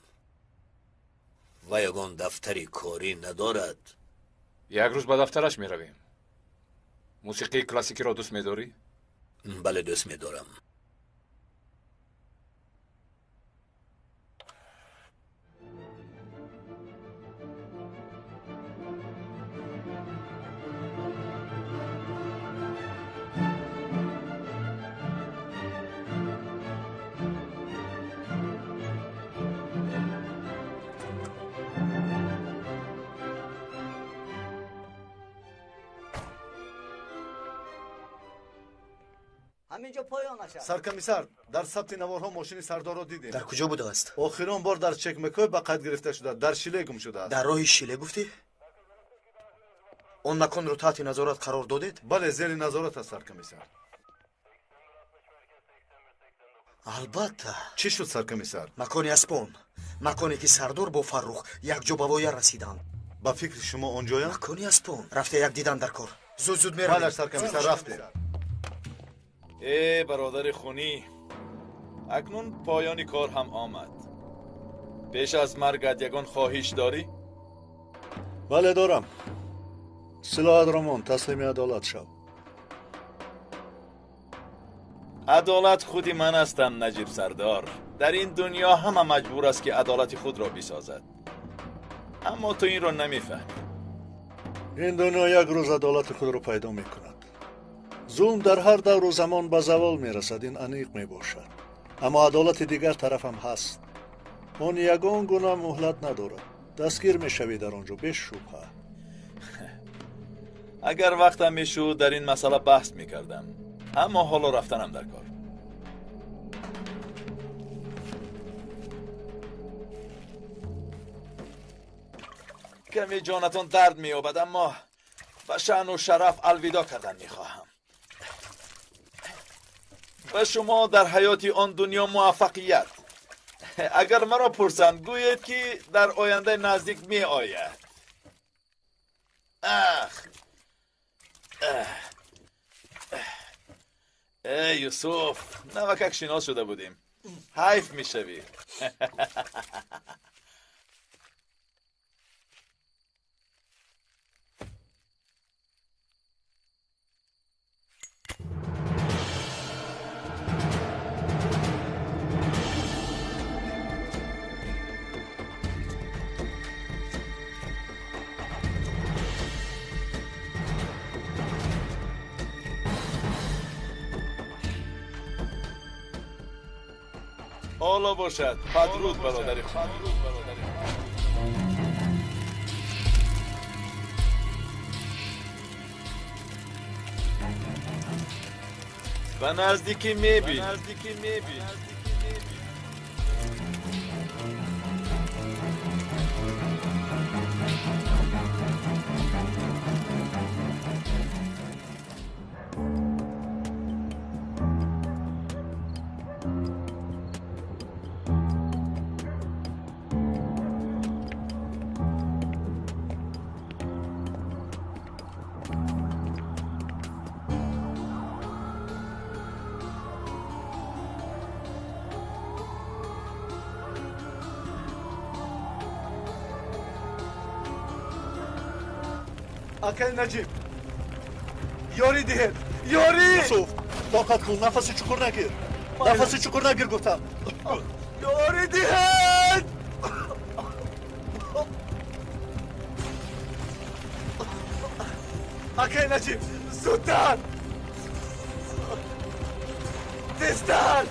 ва ягон дафтари корӣ надорад. як рӯз ба дафтараш меравем. мусиқии классикиро дӯст медорӣ? бале дӯст медорам. ҳаминҷо поён нашад. саркомиссар, дар сабти наворҳо мошини сардорро дидем. дар куҷо будааст? охирон бор дар чекмекой ба қайд гирифта шуда дар шиле гум шудааст. дар роҳи шиле гуфтӣ? он маконро таҳти назорат қарор додед? бале, зери назорат аст саркомиссар. албатта. чӣ шуд саркомиссар? макони аспон, маконе ки сардор бо фаррух якҷо ба воя расиданд. ба фикри шумо он ҷоя? макони аспон. рафте як дидан дар кор. зуд меравем. бале саркомиссар, рафте. برادر خونی، اکنون پایانی کار هم آمد. پیش از مرگت یگان خواهش داری؟ بله دارم. سلاحت رمان تسلیم عدالت شو. عدالت خودی من هستم نجیب سردار. در این دنیا همه مجبور است که عدالت خود را بسازد. اما تو این را نمیفهمی. این دنیا یک روز عدالت خود را پیدا میکند. ظلم در هر دور و زمان به زوال میرسد، این انیق میباشد. اما عدالت دیگر طرف هم هست. اون یگان گناه مهلت ندارد. دستگیر میشوی در آنجا به شبهه. اگر وقتم میشد در این مسئله بحث میکردم، اما حالا رفتنم در کار. کمی جانتان درد مییابد، اما به شأن و شرف الوداع کردن میخواهم. و شما در حیات آن دنیا موفقیت. اگر مرا پرسند گوید که در آینده نزدیک می آید. ای یوسف، نوکک شناس شده بودیم. حیف می شوی. حالا باشد. پدرود برادر خود. و نزدیکی میبین. акай наҷиб ёрӣ диҳед ёрӣ Юсуф тоқат кун нафаси чуқур нагир нафаси чуқур нагир гуфтам ёрӣ диҳед акай наҷиб зудтар тезтар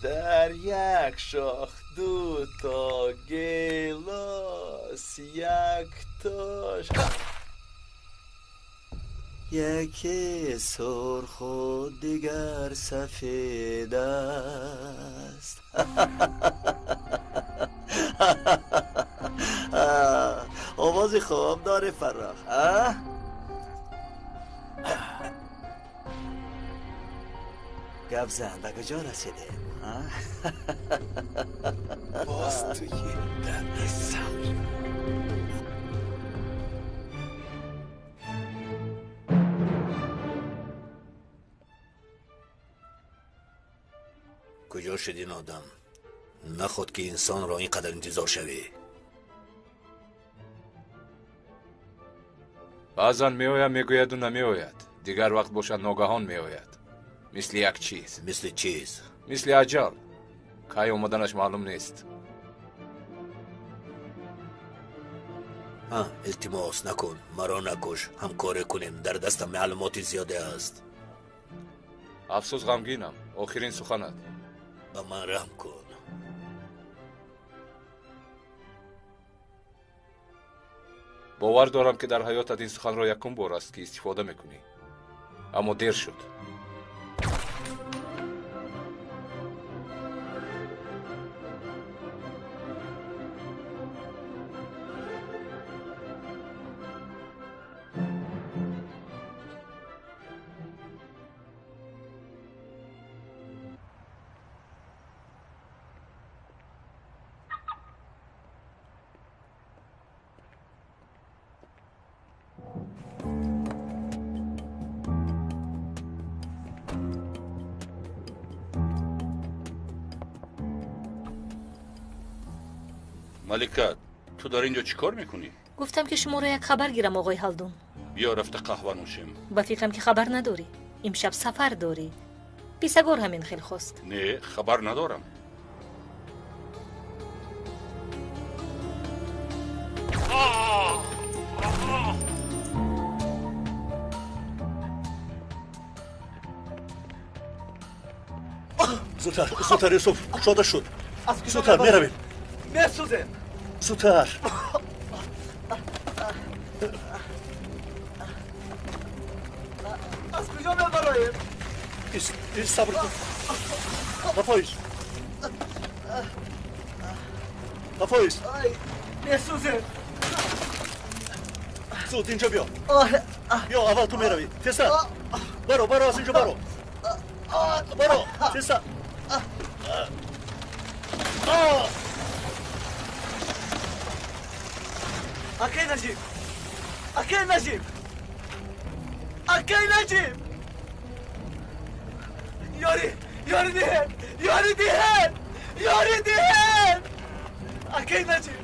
در یک شاخ دو تا گیلاس یک تاش یکی سرخ و دیگر سفید است آواز خواب داره فراخ گپ زن به کجا رسیده باز توی درد سر کجا شد این آدم نخود که انسان را اینقدر انتظار شوی баъзан меояд мегӯяду намеояд дигар вақт бошад ногаҳон меояд мисли як чиз мисли чиз мисли аҷал кай омаданаш маълум нест илтимос накун маро накуш ҳамкоре кунем дар дастам маълумоти зиёде аст афсӯс ғамгинам охирин суханат ба ман раҳм кун бовар дорам ки дар ҳаётат ин суханро якум бор аст ки истифода мекунӣ аммо дер шуд малика ту дар инҷо чӣ кор мекунӣ гуфтам ки шуморо як хабар гирам оғои ҳалдун биё рафта қаҳва нӯшем ба фикрам ки хабар надорӣ имшаб сафар дорӣ писагор ҳамин хел хост не хабар надорам зудтар юсуф шода шуд зудтар меравем месӯзем зудтар аз куҷо мебароем сабр кун рафоис месӯзем зуд инҷо биё بیا اول تو میروی تستا برو از اینجا برو تستا اکی نجیب یاری دیهن اکی نجیب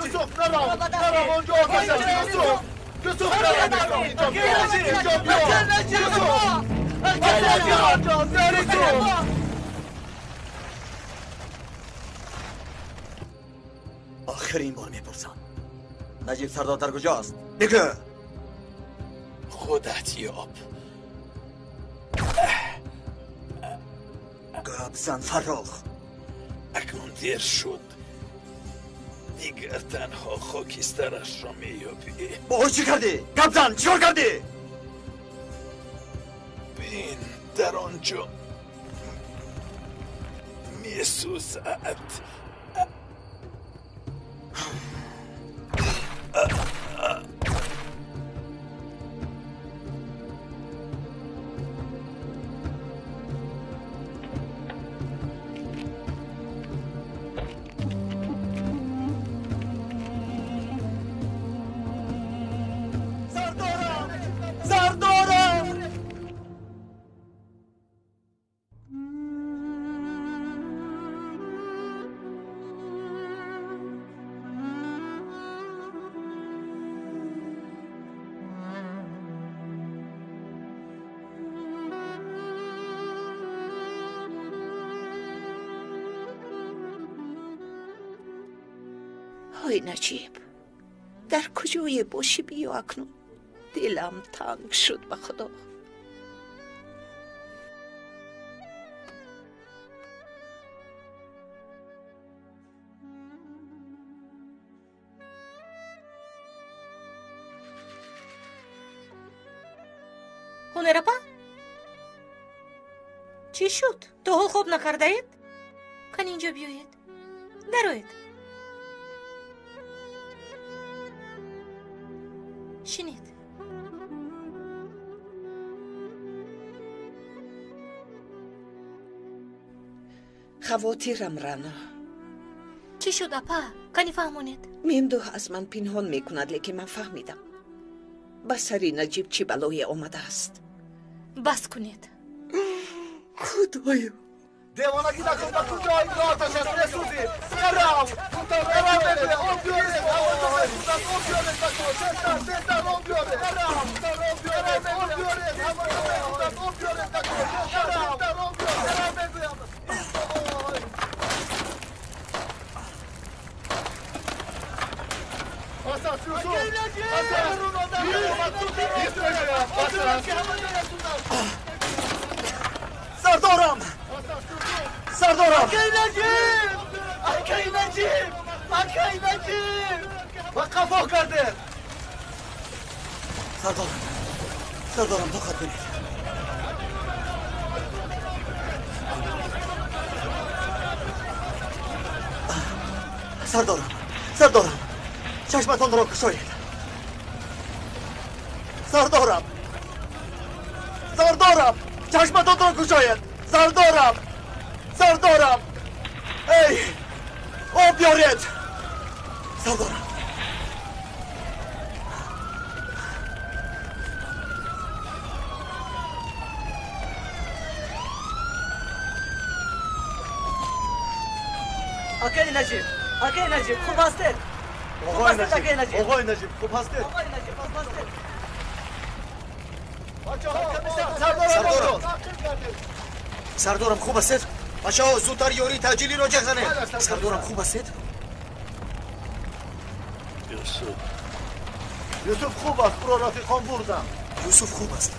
یوسف نرم اونجا یوسف آخرین بار میپرسم نجیب سردار در کجاست؟ بگو. خودت یاب. گپ زن فرخ. اکنون دیر شد. دیگر تنها خاکسترش را میابی. با چی کردی؟ گپ زن چیکار کردی؟ بین در آنجا میسوزد. های نجیب در کجای باشی بیا اکنون دلم تنگ شد به خدا. هنرپا چی شد؟ تو حال خوب نکرده اید؟ کن اینجا بیایید دروید. شنید خواتیرم رانا. چی شد اپا؟ کنی فهمونید؟ میندوه از من پنهان میکند لیکن من فهمیدم به سری نجیب چی بلایی آمده است. بس کنید. خدایا دیوانگی نکن با تو جایی که آتش است نسوزی. برام بده آن بیاره آن بیاره سستر آن بیاره برام سردارم اکی نجیب و قفا کرده. سردارم دقت کنید. سردارم چشمتان را گشایید. سردارم چشمتان را گشایید. سردارم ای آب بیارید. سردارم اکی نجیب خوب هستید؟ آقای نجیب خوب هستید؟ سردارم خوب هستید؟ بچه‌ها زودتر یاری تاجیلی رو جه زنید. سردارم خوب هستید؟ یوسف خوب است. برو رفیقان بردم. یوسف خوب است.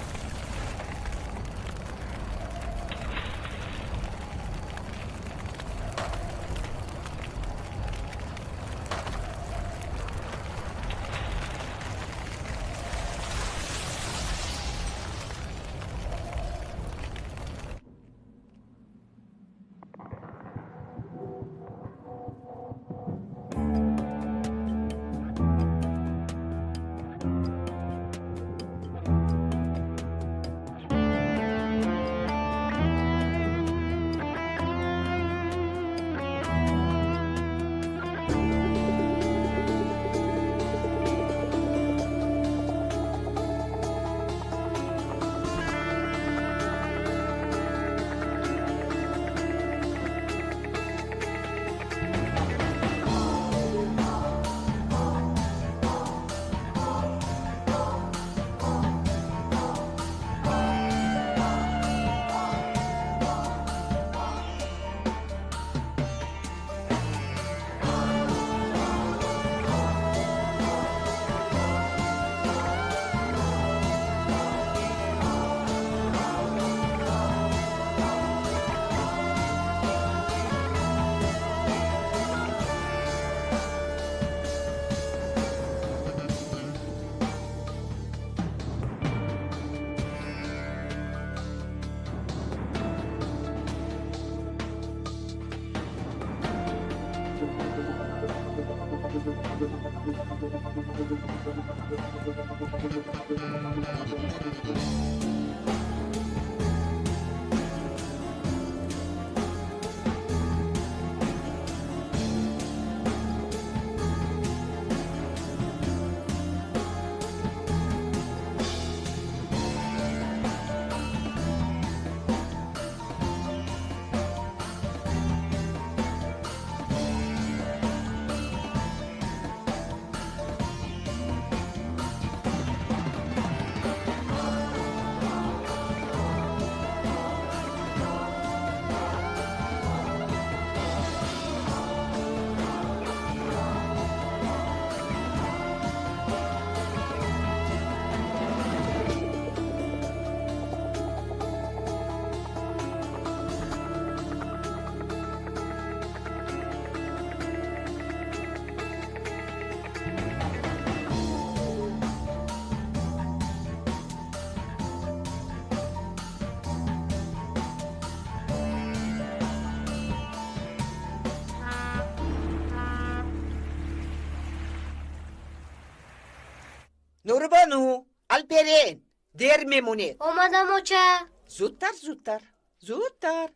نوربانو الپرین دیر میمونید. اومدم اوچه. زودتر زودتر زودتر.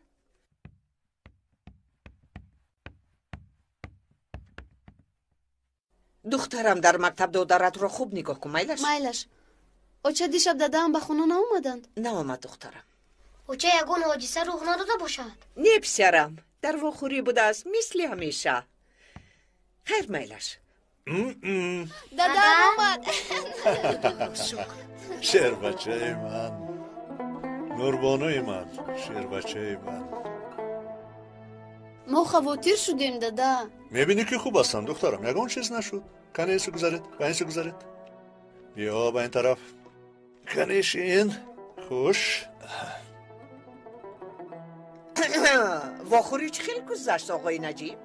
دخترم در مکتب دخترت رو خوب نگاه کن. میلش اوچه دیشب دادم به خونه ناومدند؟ ناومد دخترم. اوچه یگون حادثه روح نداده باشد؟ نه پسرم، در واخوری بوده است مثل همیشه. خیر میلش. دادم اومد. شیر بچه من، نوربانوی من، شیر بچه من. ما خواتیر شدیم دادا. میبینی که خوب هستم دخترم، یگان چیز نشد. کنیسو گذارید، کنیسو گذارید. بیا با این طرف. کنیشین خوش. واخوری چه خیلی گذشت آقای نجیب؟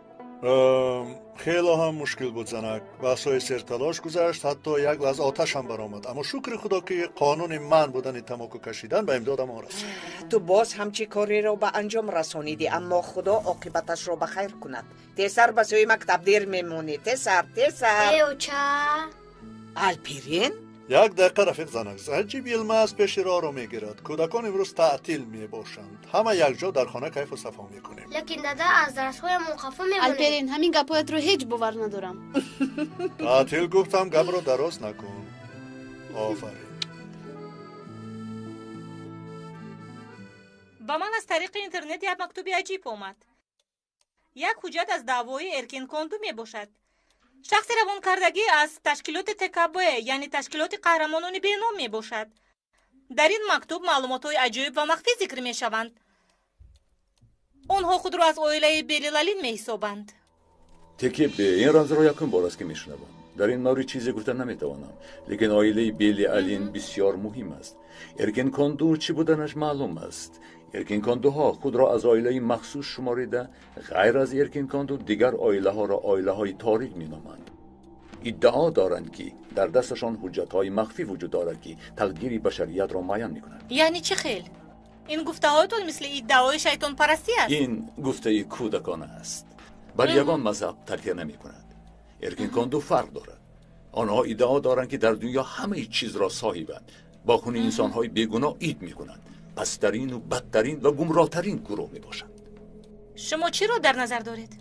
خیلی هم مشکل بود زنک. بحثای سرتلاش گذشت، حتی یک لحظه آتش هم برآمد، اما شکر خدا که قانون من بودن تماکو کشیدن به امداد ما رسید. تو باز همچی کاری رو به انجام رسانیدی، اما خدا عاقبتش رو بخیر کند. تسر به سوی مکتب دیر میمونی. تسر اوچه الپرین. یک دقیقه رفیق زنک، عجیب علماز پیش راه رو میگیرد. کودکان امروز تعطیل میباشند، همه یک جا در خانه کیف و صفا میکنیم. لیکن دادا از درس‌های منخفض میمونه. الپرین همین گپایت رو هیچ باور ندارم. تعطیل گفتم، گپ رو درست نکن. آفرین. با من از طریق اینترنت یک مکتوبی عجیب اومد. یک حجت از دعوای ارکین کاندو می باشد. شخص روان کردگی از تشکیلات تکبه یعنی تشکیلات قهرمانان بینام می باشد. در این مکتوب معلومات های عجیب و مخفی ذکر می شوند. آنها خود را از عائله بیلیلالین می حسابند. تکیه به این رمز را یکم بار است که می شنوم. در این مورد چیزی گفتن نمی توانم، لیکن عائله بیلیلالین بسیار مهم است. ارکین کاندو چی بودنش معلوم است. ارکین کاندوها خود را از عائله مخصوص شماریده، غیر از ارکین کاندو دیگر عائله ها را عائله های تاریک می نامند. ادعا دارند که در دستشان حجت های مخفی وجود دارد که تقدیر بشریت را معین می کنند. یعنی چه خیل؟ این گفته هایتون مثل ادعای شیطان پرستی است. این گفته کودکانه است. بل یگان مذهب تغییر نمی کند. ارکین کاندو فرق دارد. آنها ادعا دارند که در دنیا همه چیز را صاحبند. با خون انسان های بیگناه اید می کنند. پسترین و بدترین و گمراهترین گروه می باشند. شما چی را در نظر دارید؟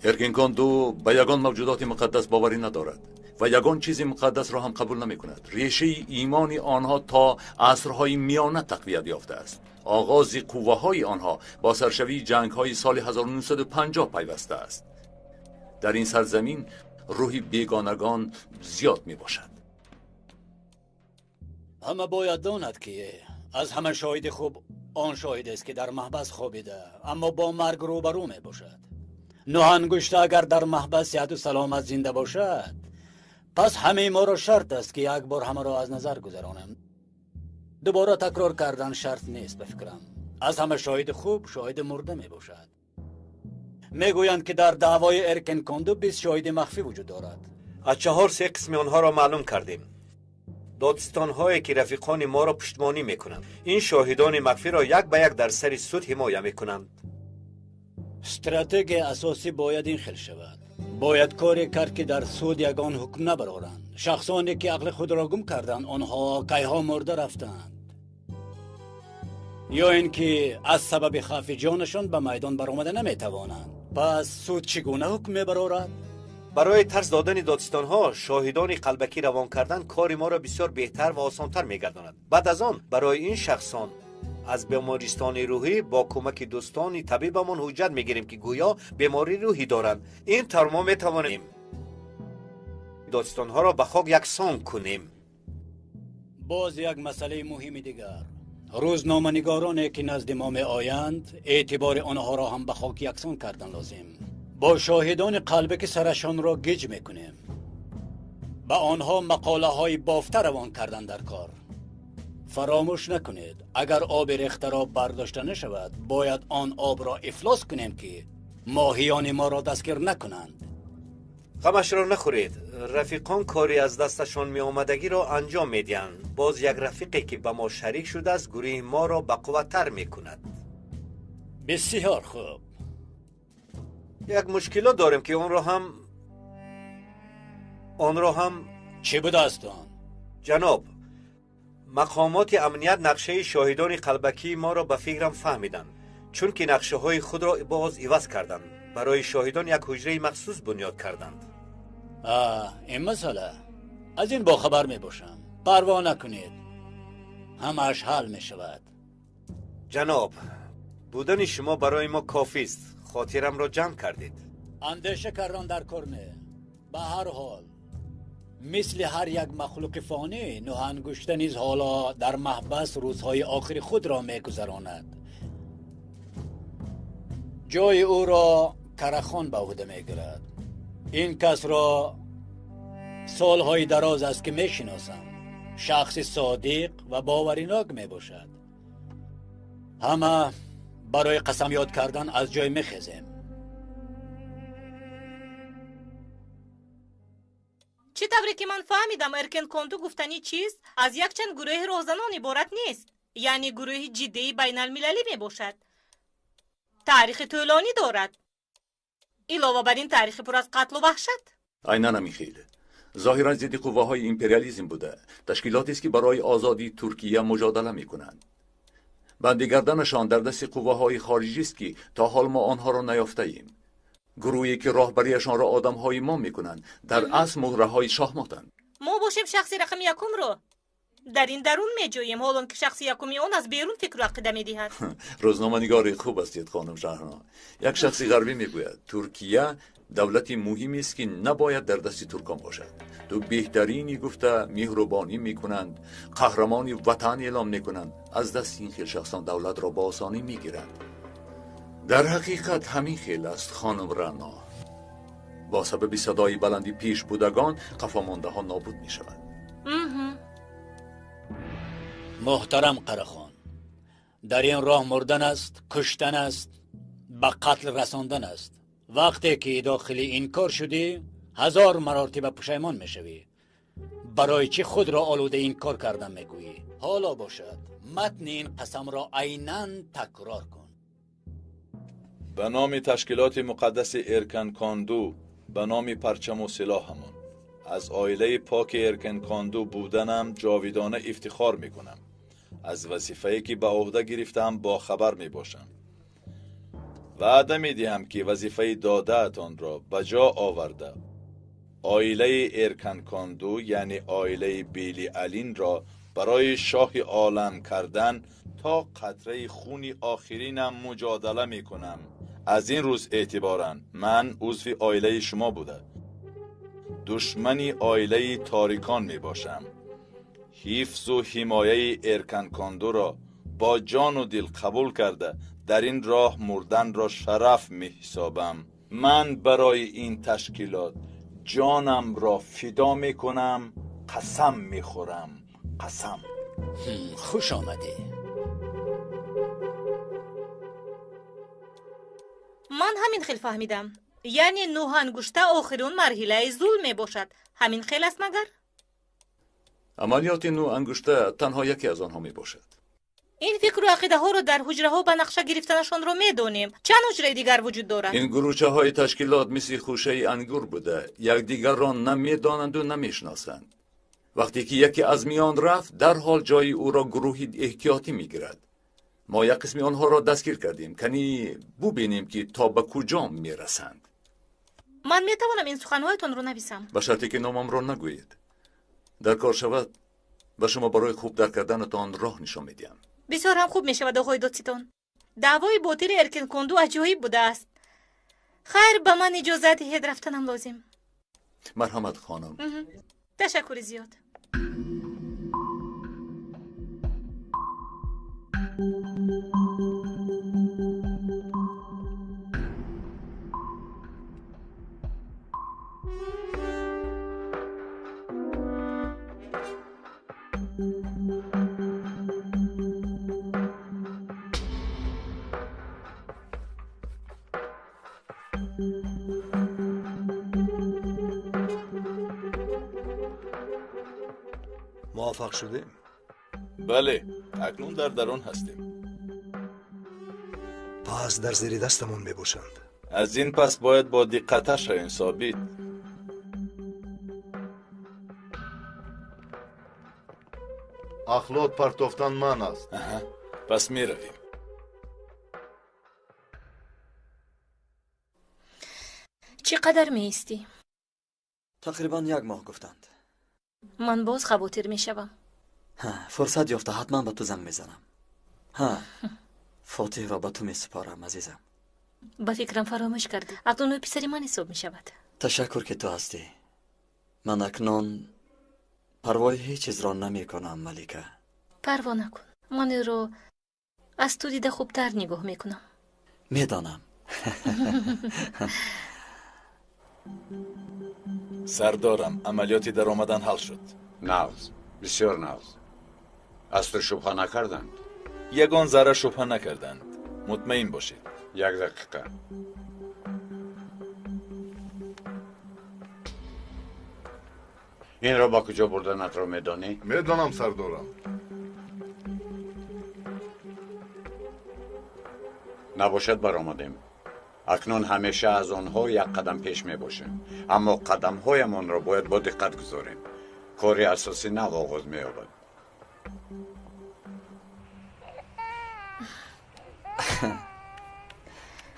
ارکین کاندو به یگان موجودات مقدس باوری ندارد و یگان چیز مقدس را هم قبول نمی کند. ریشه ایمان آنها تا عصرهای میانه تقویت یافته است. آغاز قوه های آنها با سرشوی جنگ های سال 1950 پیوسته است. در این سرزمین روحی بیگانگان زیاد می باشد. همه باید داند که از همه شاهد خوب آن شاهد است که در محبس خوابیده اما با مرگ روبرو می باشد. نوهنگشته اگر در محبس صحت و سلامت زنده باشد، پس همه ما را شرط است که یک بار همه را از نظر گذرانم. دوباره تکرار کردن شرط نیست به فکرم. از همه شاهد خوب شاهد مرده می باشد. میگویند که در دعوای ارکین کاندو 20 شاهد مخفی وجود دارد. از 4 قسم آنها را معلوم کردیم. دادستان هایی که رفیقان ما را پشتیبانی میکنند. این شاهدان مخفی را یک به یک در سر سود حمایت میکنند. استراتژی اساسی باید این خیل شود. باید کاری کرد که در سود یگان حکم نبرارند. شخصانی که عقل خود را گم کردند آنها کیها مرده رفتند، یا اینکه از سبب خوف جانشان به میدان برآمده نمیتوانند. پس سود چگونه حکم میبرارد؟ برای ترس دادن دادستان ها شاهدان قلبکی روان کردن کار ما را بسیار بهتر و آسانتر میگرداند. بعد از آن برای این شخصان از بیمارستان روحی با کمک دوستان طبیبمان حجت میگیریم که گویا بیماری روحی دارند. این طور ما میتوانیم دادستان ها را به خاک یکسان کنیم. باز یک مسئله مهم دیگر، روزنامه‌نگارانی که نزد ما می آیند اعتبار آنها را هم به خاک یکسان کردن لازم. با شاهدان قلبی که سرشان را گیج میکنیم، با آنها مقاله های بافته روان کردن در کار. فراموش نکنید اگر آب ریخته را برداشته نشود باید آن آب را افلاس کنیم که ماهیان ما را دستگیر نکنند. غمش را نخورید، رفیقان کاری از دستشان می آمدگی را انجام می دهند. باز یک رفیقی که به ما شریک شده است گروه ما را به قوت‌تر می کند. بسیار خوب. یک مشکلات داریم که آن را هم چه بود است آن؟ جناب، مقامات امنیت نقشه شاهدان قلبکی ما را به فکرم فهمیدند، چون که نقشه های خود را باز عوض کردند. برای شاهدان یک حجره مخصوص بنیاد کردند. این مسئله از این با خبر می باشم. پروا نکنید، همش حل می شود. جناب، بودن شما برای ما کافی است. خاطرم را جمع کردید. اندیشه کردن در کار نه. به هر حال مثل هر یک مخلوق فانی، نوحنگشته نیز حالا در محبس روزهای آخر خود را می گذراند. جای او را کرخان به عهده می گیرد. این کس را سالهای دراز است که می شناسم. شخص صادق و باوریناک می باشد. همه برای قسم یاد کردن از جای می خیزیم. چی طوری که من فهمیدم ارکن کندو گفتنی چیست از یک چند گروه روزنان عبارت نیست، یعنی گروه جدی بین المللی می باشد. تاریخ طولانی دارد، علاوه بر این تاریخ پر از قتل و وحشت. عیناً میخیل. ظاهرا ضد قواهای امپریالیسم بوده. تشکیلاتی است که برای آزادی ترکیه مجادله میکنند. بندی گردنشان در دست قواهای خارجی است که تا حال ما آنها را نیافته ایم. گروهی که راهبریشان را آدمهای ما میکنند، در اصل مهره‌های شاهماتند. ما باشیم شخصی رقم یکم رو در این درون میجوییم، حالان که شخص یکمی اون از بیرون فکر و عقیده میدهد. روزنامه‌نگار خوب هستید خانم شهرنا. یک شخصی غربی میگوید ترکیه دولتی مهمی است که نباید در دست ترکان باشد. تو بهترینی گفته مهربانی میکنند، قهرمانی وطن اعلام میکنند، از دست این خیل شخصان دولت را با آسانی میگیرند. در حقیقت همین خیل است خانم رنا. با سبب صدای بلندی پیش بودگان قفامانده ها نابود میشود. محترم قرخان، در این راه مردن است، کشتن است، به قتل رساندن است. وقتی که داخل این کار شدی 1000 مرتبه پشیمان میشوی. برای چی خود را آلوده این کار کردن میگویی؟ حالا باشد متن این قسم را عیناً تکرار کن. به نام تشکیلات مقدس ارکن کاندو، به نام پرچم و سلاحمان، از عائله پاک ارکن کاندو بودنم جاویدانه افتخار میکنم. از وظیفه‌ای که به عهده گرفتم با خبر میباشم. وعده میدهم که وظیفه داده‌تان را به جا آورده عائله ارکن کاندو یعنی عائله بیلی علین را برای شاه عالم کردن تا قطره خون آخرینم مجادله میکنم. از این روز اعتباراً من عضو عائله شما بوده دشمنی عائله تاریکان می باشم. حفظ و حمایه ارکن کاندو را با جان و دل قبول کرده در این راه مردن را شرف می حسابم. من برای این تشکیلات جانم را فدا می کنم، قسم می خورم، قسم. خوش آمده. من همین خیل فهمیدم، یعنی نوح انگشته آخرون مرحله ظلم باشد. همین خیل است مگر؟ عملیات نوح انگشته تنها یکی از آنها می باشد. این فکر و عقیده ها رو در حجره ها به نقشه گرفتنشان رو میدونیم. چند حجره دیگر وجود دارد؟ این گروچه های تشکیلات مثل خوشه انگور بوده، یکدیگر را نمیدانند و نمیشناسند. وقتی که یکی از میان رفت، در حال جای او را گروهی احتیاطی میگیرد. ما یک قسمی آنها را دستگیر کردیم، کنی ببینیم که تا به کجا میرسند. من میتوانم این سخنهایتان رو نویسم؟ به شرطی که نامم را نگویید. در کار شود و شما برای خوب در کردنتان راه نشان میدیم. بسیار هم خوب میشود آقای دادستان. دعوای باطل ارکن کندو عجایب بوده است. خیر، به من اجازه دهید، رفتنم لازم. مرحمت خانم. تشکر زیاد. موافق شدیم؟ بله، اکنون در درون هستیم. پس در زیر دستمون ببوشند. از این پس باید با دقت شویم ثابت. اخلاط پرتافتن من است. پس می رویم. چقدر می ایستی؟ تقریبا 1 ماه گفتند. من باز خواطر می شوم. فرصت یافته حتما به تو زنگ میزنم. فاتح را به تو می سپارم عزیزم. با فکرم فراموش کردی. اکنون پسری من حساب می شود. تشکر که تو هستی. من اکنون پروای هیچ چیز را نمی کنم ملیکه. پروا نکن. من رو از تو دیده خوبتر نگاه می کنم. میدانم. سردارم، عملیاتی در آمدن حل شد. ناز، بسیار ناز. از تو شبه نکردند؟ یگان ذره شبه نکردند. مطمئن باشید. 1 دقیقه. این را با کجا بردنت را میدانی؟ میدانم سردارم. نباشد برآمدیم. اکنون همیشه از آنها 1 قدم پیش می باشیم، اما قدم هایمان را باید با دقت گذاریم. کاری اساسی نو آغاز می یابد.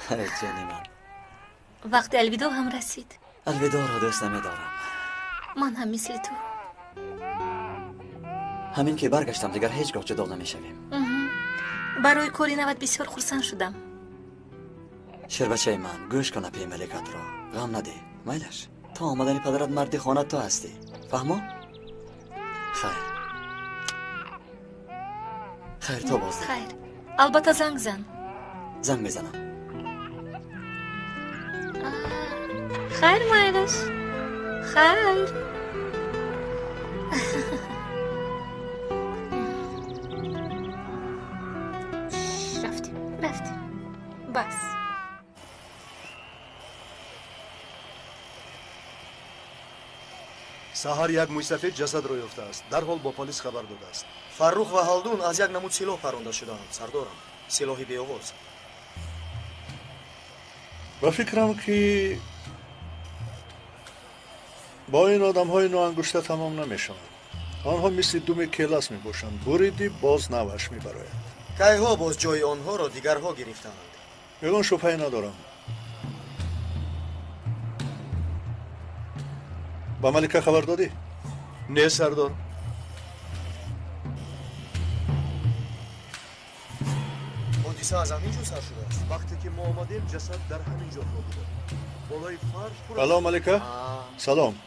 جانی من، وقت الوداع هم رسید. الوداع را دوست نمیدارم. من هم مثل تو. همین که برگشتم دیگر هیچگاه جدا نمیشویم. برای کاری نوت بسیار خرسند شدم. شیر بچه من، گوش کن پی ملکت را. غم نده. میلش تا آمدن پدرت مردی خانه تو هستی. فهمو؟ خیر تو باز. خیر. البته زنگ زن. زنگ میزنم. خیر میلش. خیر. رفتیم. بس. سحر 1 موسفید جسد رو یافته است. در حال با پلیس خبر داده است. فروخ و هالدون از 1 نمود سلاح پرونده شدند سردارم. سلاحی بی‌آواز. و فکرم که با این آدم های نوانگشته تمام نمیشوند. آنها مثل دوم کلاس می باشند. بریدی باز نوش می براید. که ها باز جای آنها را دیگرها گرفتند. یگان شبهه‌ای ندارم. با ملکه خبر دادی؟ نه سردار. حادثه از همین جو سر شده است. وقتی که ما آمدیم جسد در همین جا بوده. بالای فرش. سلام ملکه. سلام.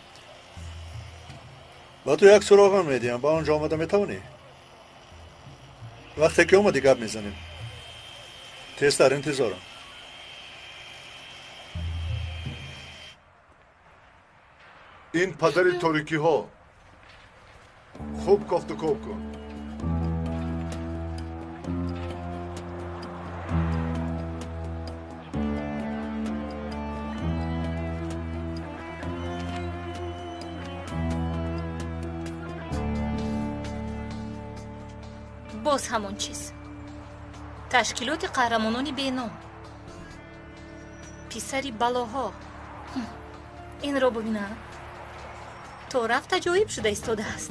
با تو 1 سراغ میدیم. با آنجا آمده میتونی؟ وقتی که اومدی گپ میزنیم. تیز در انتظارم. این پدر تاریکی ها خوب کافت و کوب کن. باز همون چیز. تشکیلات قهرمانان بینام، پسری بلاها. این را ببینم، تا رفت عجایب شده ایستاده است.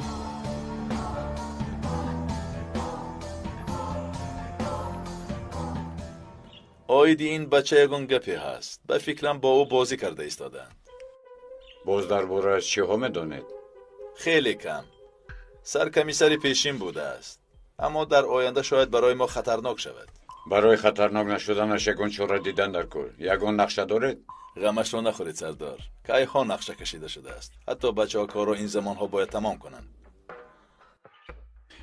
آیدی این بچه یگان گپی هست. به فکرم با او بازی کرده ایستادند. باز در باره چی ها میدانید؟ خیلی کم. سرکمیسری پیشین بوده است، اما در آینده شاید برای ما خطرناک شود. برای خطرناک نشدنش یگان چاره دیدن در کار. یگان نقشه دارید؟ غمش را نخورید سردار. کی ها نقشه کشیده شده است. حتی بچه ها کار را این زمان ها باید تمام کنند.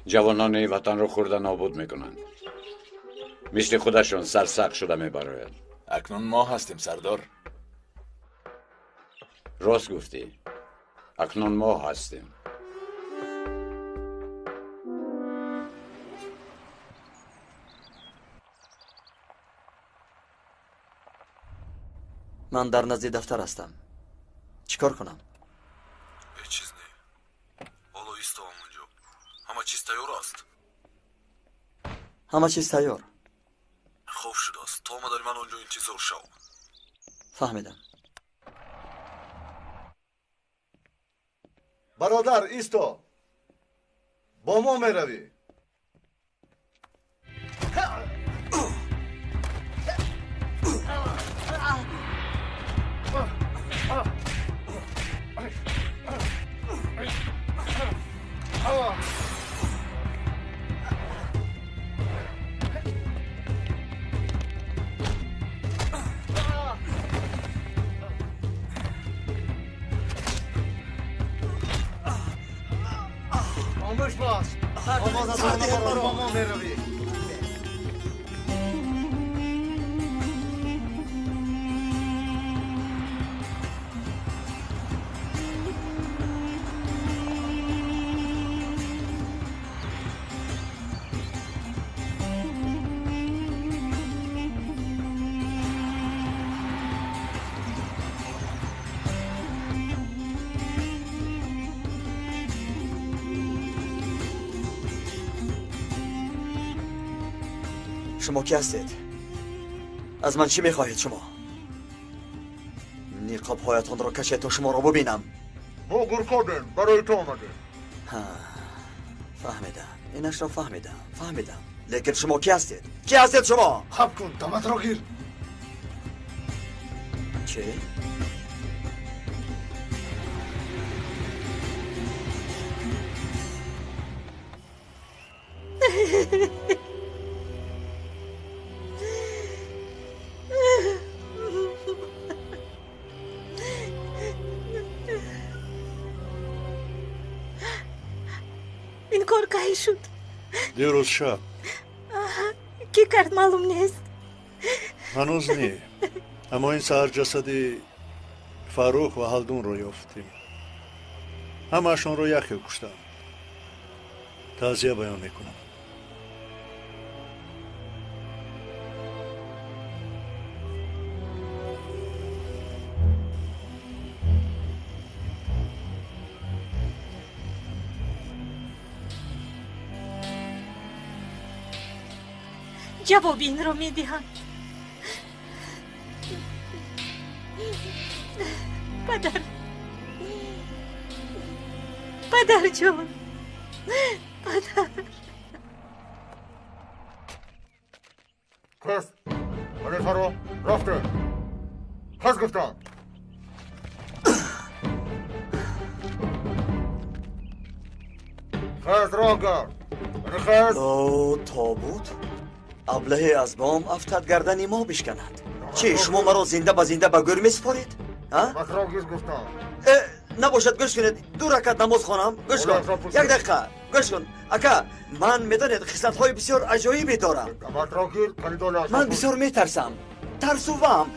جوانان وطن را خورده نابود میکنند. مثل خودشون سرسخت شده میبراید. اکنون ما هستیم سردار. راست گفتی. اکنون ما هستیم. من در نزد دفتر هستم. چیکار کنم؟ هیچ چیز نه. حالا ایستام اونجا. همه چیز تیار است. همه چیز تیار. خوب شده است. تا آمداری من اونجا انتظار شو. فهمیدم. برادر ایستا. با ما میروی. خاموش باش. آواز از آن برای با ما میروی. شما کی هستید؟ از من چی میخواهید شما؟ نقاب هایتان را کشید تا شما را ببینم. ما گرکادن برای تو آمده. فهمیدم. اینش را فهمیدم. لیکن شما کی هستید؟ کی هستید شما؟ خب کن دمت را گیر. چی؟ این کار که شد؟ دیروز شب. کی کرد معلوم نیست. هنوز نی. اما این سهر جسدی فاروق و هلدون رو یافتیم. همه‌شون رو یکی کشتن. تعزیه بیان میکنم. جواب این را میدهند. پدر جان، پدر. کس خلیفه رو رفته. کس گفتم. خیز را گرد. خیز. او تابوت ابله از بام افتاد گردن ما بشکند. چی شما مرا زنده به گور میسپارید؟ مطراگیز گفتم. نباشد گوش کنید. دو رکعت نماز خوانم. گوش کن. یک دقیقه گوش کن. اکا من میدانید خصلت های بسیار عجایبی دارم. من بسیار میترسم. ترسوام.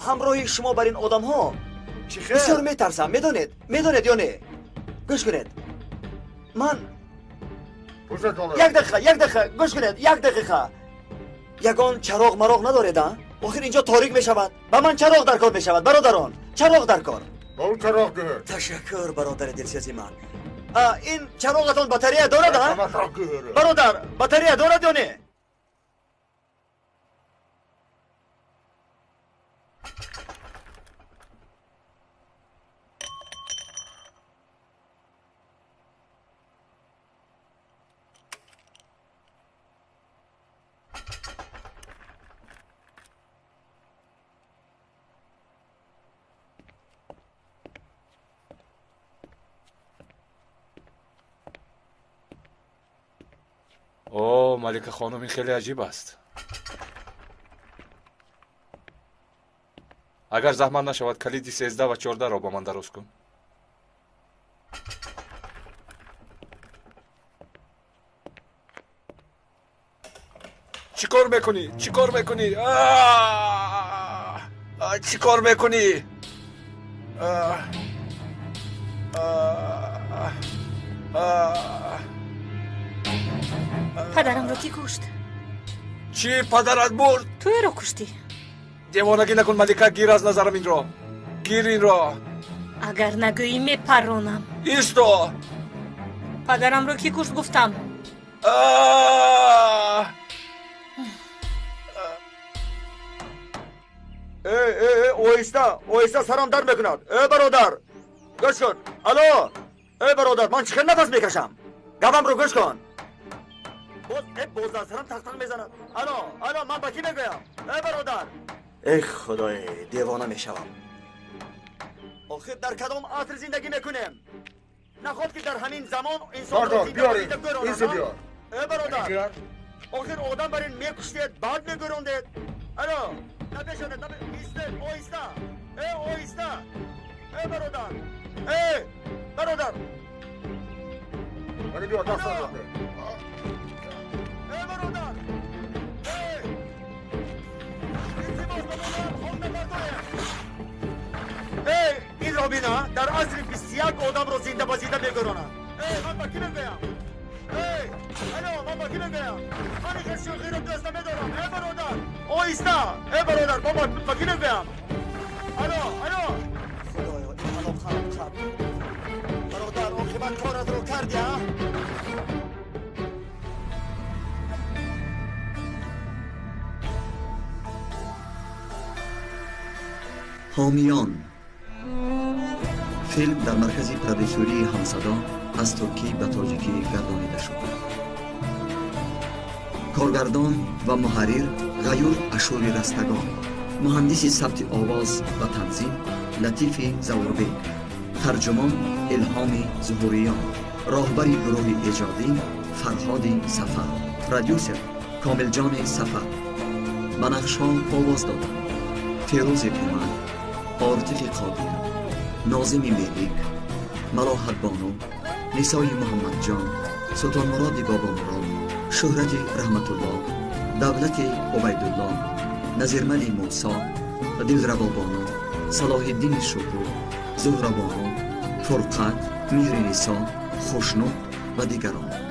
همراه شما بر این آدم ها بسیار میترسم. میدانید یا نه؟ گوش کنید. من یک دقیقه گوش کنید. یک دقیقه. یگان چراغ مراغ ندارید ها؟ آخر اینجا تاریک می شود. با من چراغ در کار می شود برادران. چراغ در کار. با چراغ ده. تشکر برادر دلسوزی من. این چراغتون باتری دارد ها؟ برادر باتری دارد یا نه؟ اوه ملکه خانم، این خیلی عجیب است. اگر زحمت نشود کلیدی 13 و 14 را با من درست کن. چیکار میکنی؟ چیکار میکنی؟ چیکار میکنی؟ پدرم رو کی کشت؟ چی پدرت برد؟ توی رو کشتی. دیوانگی نکن ملکه، گیر از نظرم این را. گیر این را. اگر نگویی میپرونم. ایستا. پدرم رو کی کشت گفتم؟ اویستا سرم درد میکند. ای برادر گوش کن. الو ای برادر، من چخیر نفس میکشم. گوام رو گوش کن. باز در سرم تق تق میزند. الو من با کی میگویم؟ ای برادر. ای خدای، دیوانه میشوم. آخه در کدام عصر زندگی میکنیم؟ نخواد که در همین زمان انسان رو زنده بیار. ای برادر، آخر آدم برین میکشتید بعد میگروندید. الو نبیشونید، ایستید. اویستا. ای اویستا. ای برادر. ای برادر. ولی بیار دست آورده. ای برادر. ای ای این را بینا در عصر 21 آدم رو زنده با زنده میگرونه. ای من با کی میگویم؟ ای الو من با کی میگویم؟ من این شوخی رو دوست نمیدارم. ای برادر اویستا. ای برادر من با کی میگویم؟ الو خدایا این الان خراب کرد. برادر عاقبت کارت رو کردی ها؟ حامیان فیلم در مرکز پرودوسری همصدا از ترکی به تاجیکی گردانیده شد. کارگردان و محرر غیور اشوری رستگان، مهندس ثبت آواز و تنظیم لطیف زوربیک، ترجمان الهام ظهوریان، راهبر گروه ایجادی فرهاد سفر، پرودوسر کامل جان سفر. بنفشا آواز دادن فیروز کومن، عاطف قادر، ناظم ملیک، ملاحت بانو، نسای محمد جان، سلطان مراد بابا مراد، شهرت رحمت الله، دولت عبیدالله، نظیرمل موسی و دلربا بانو، صلاح الدین شکور، زهرا بانو، فرقت، میر نسا، خوشنود و دیگران.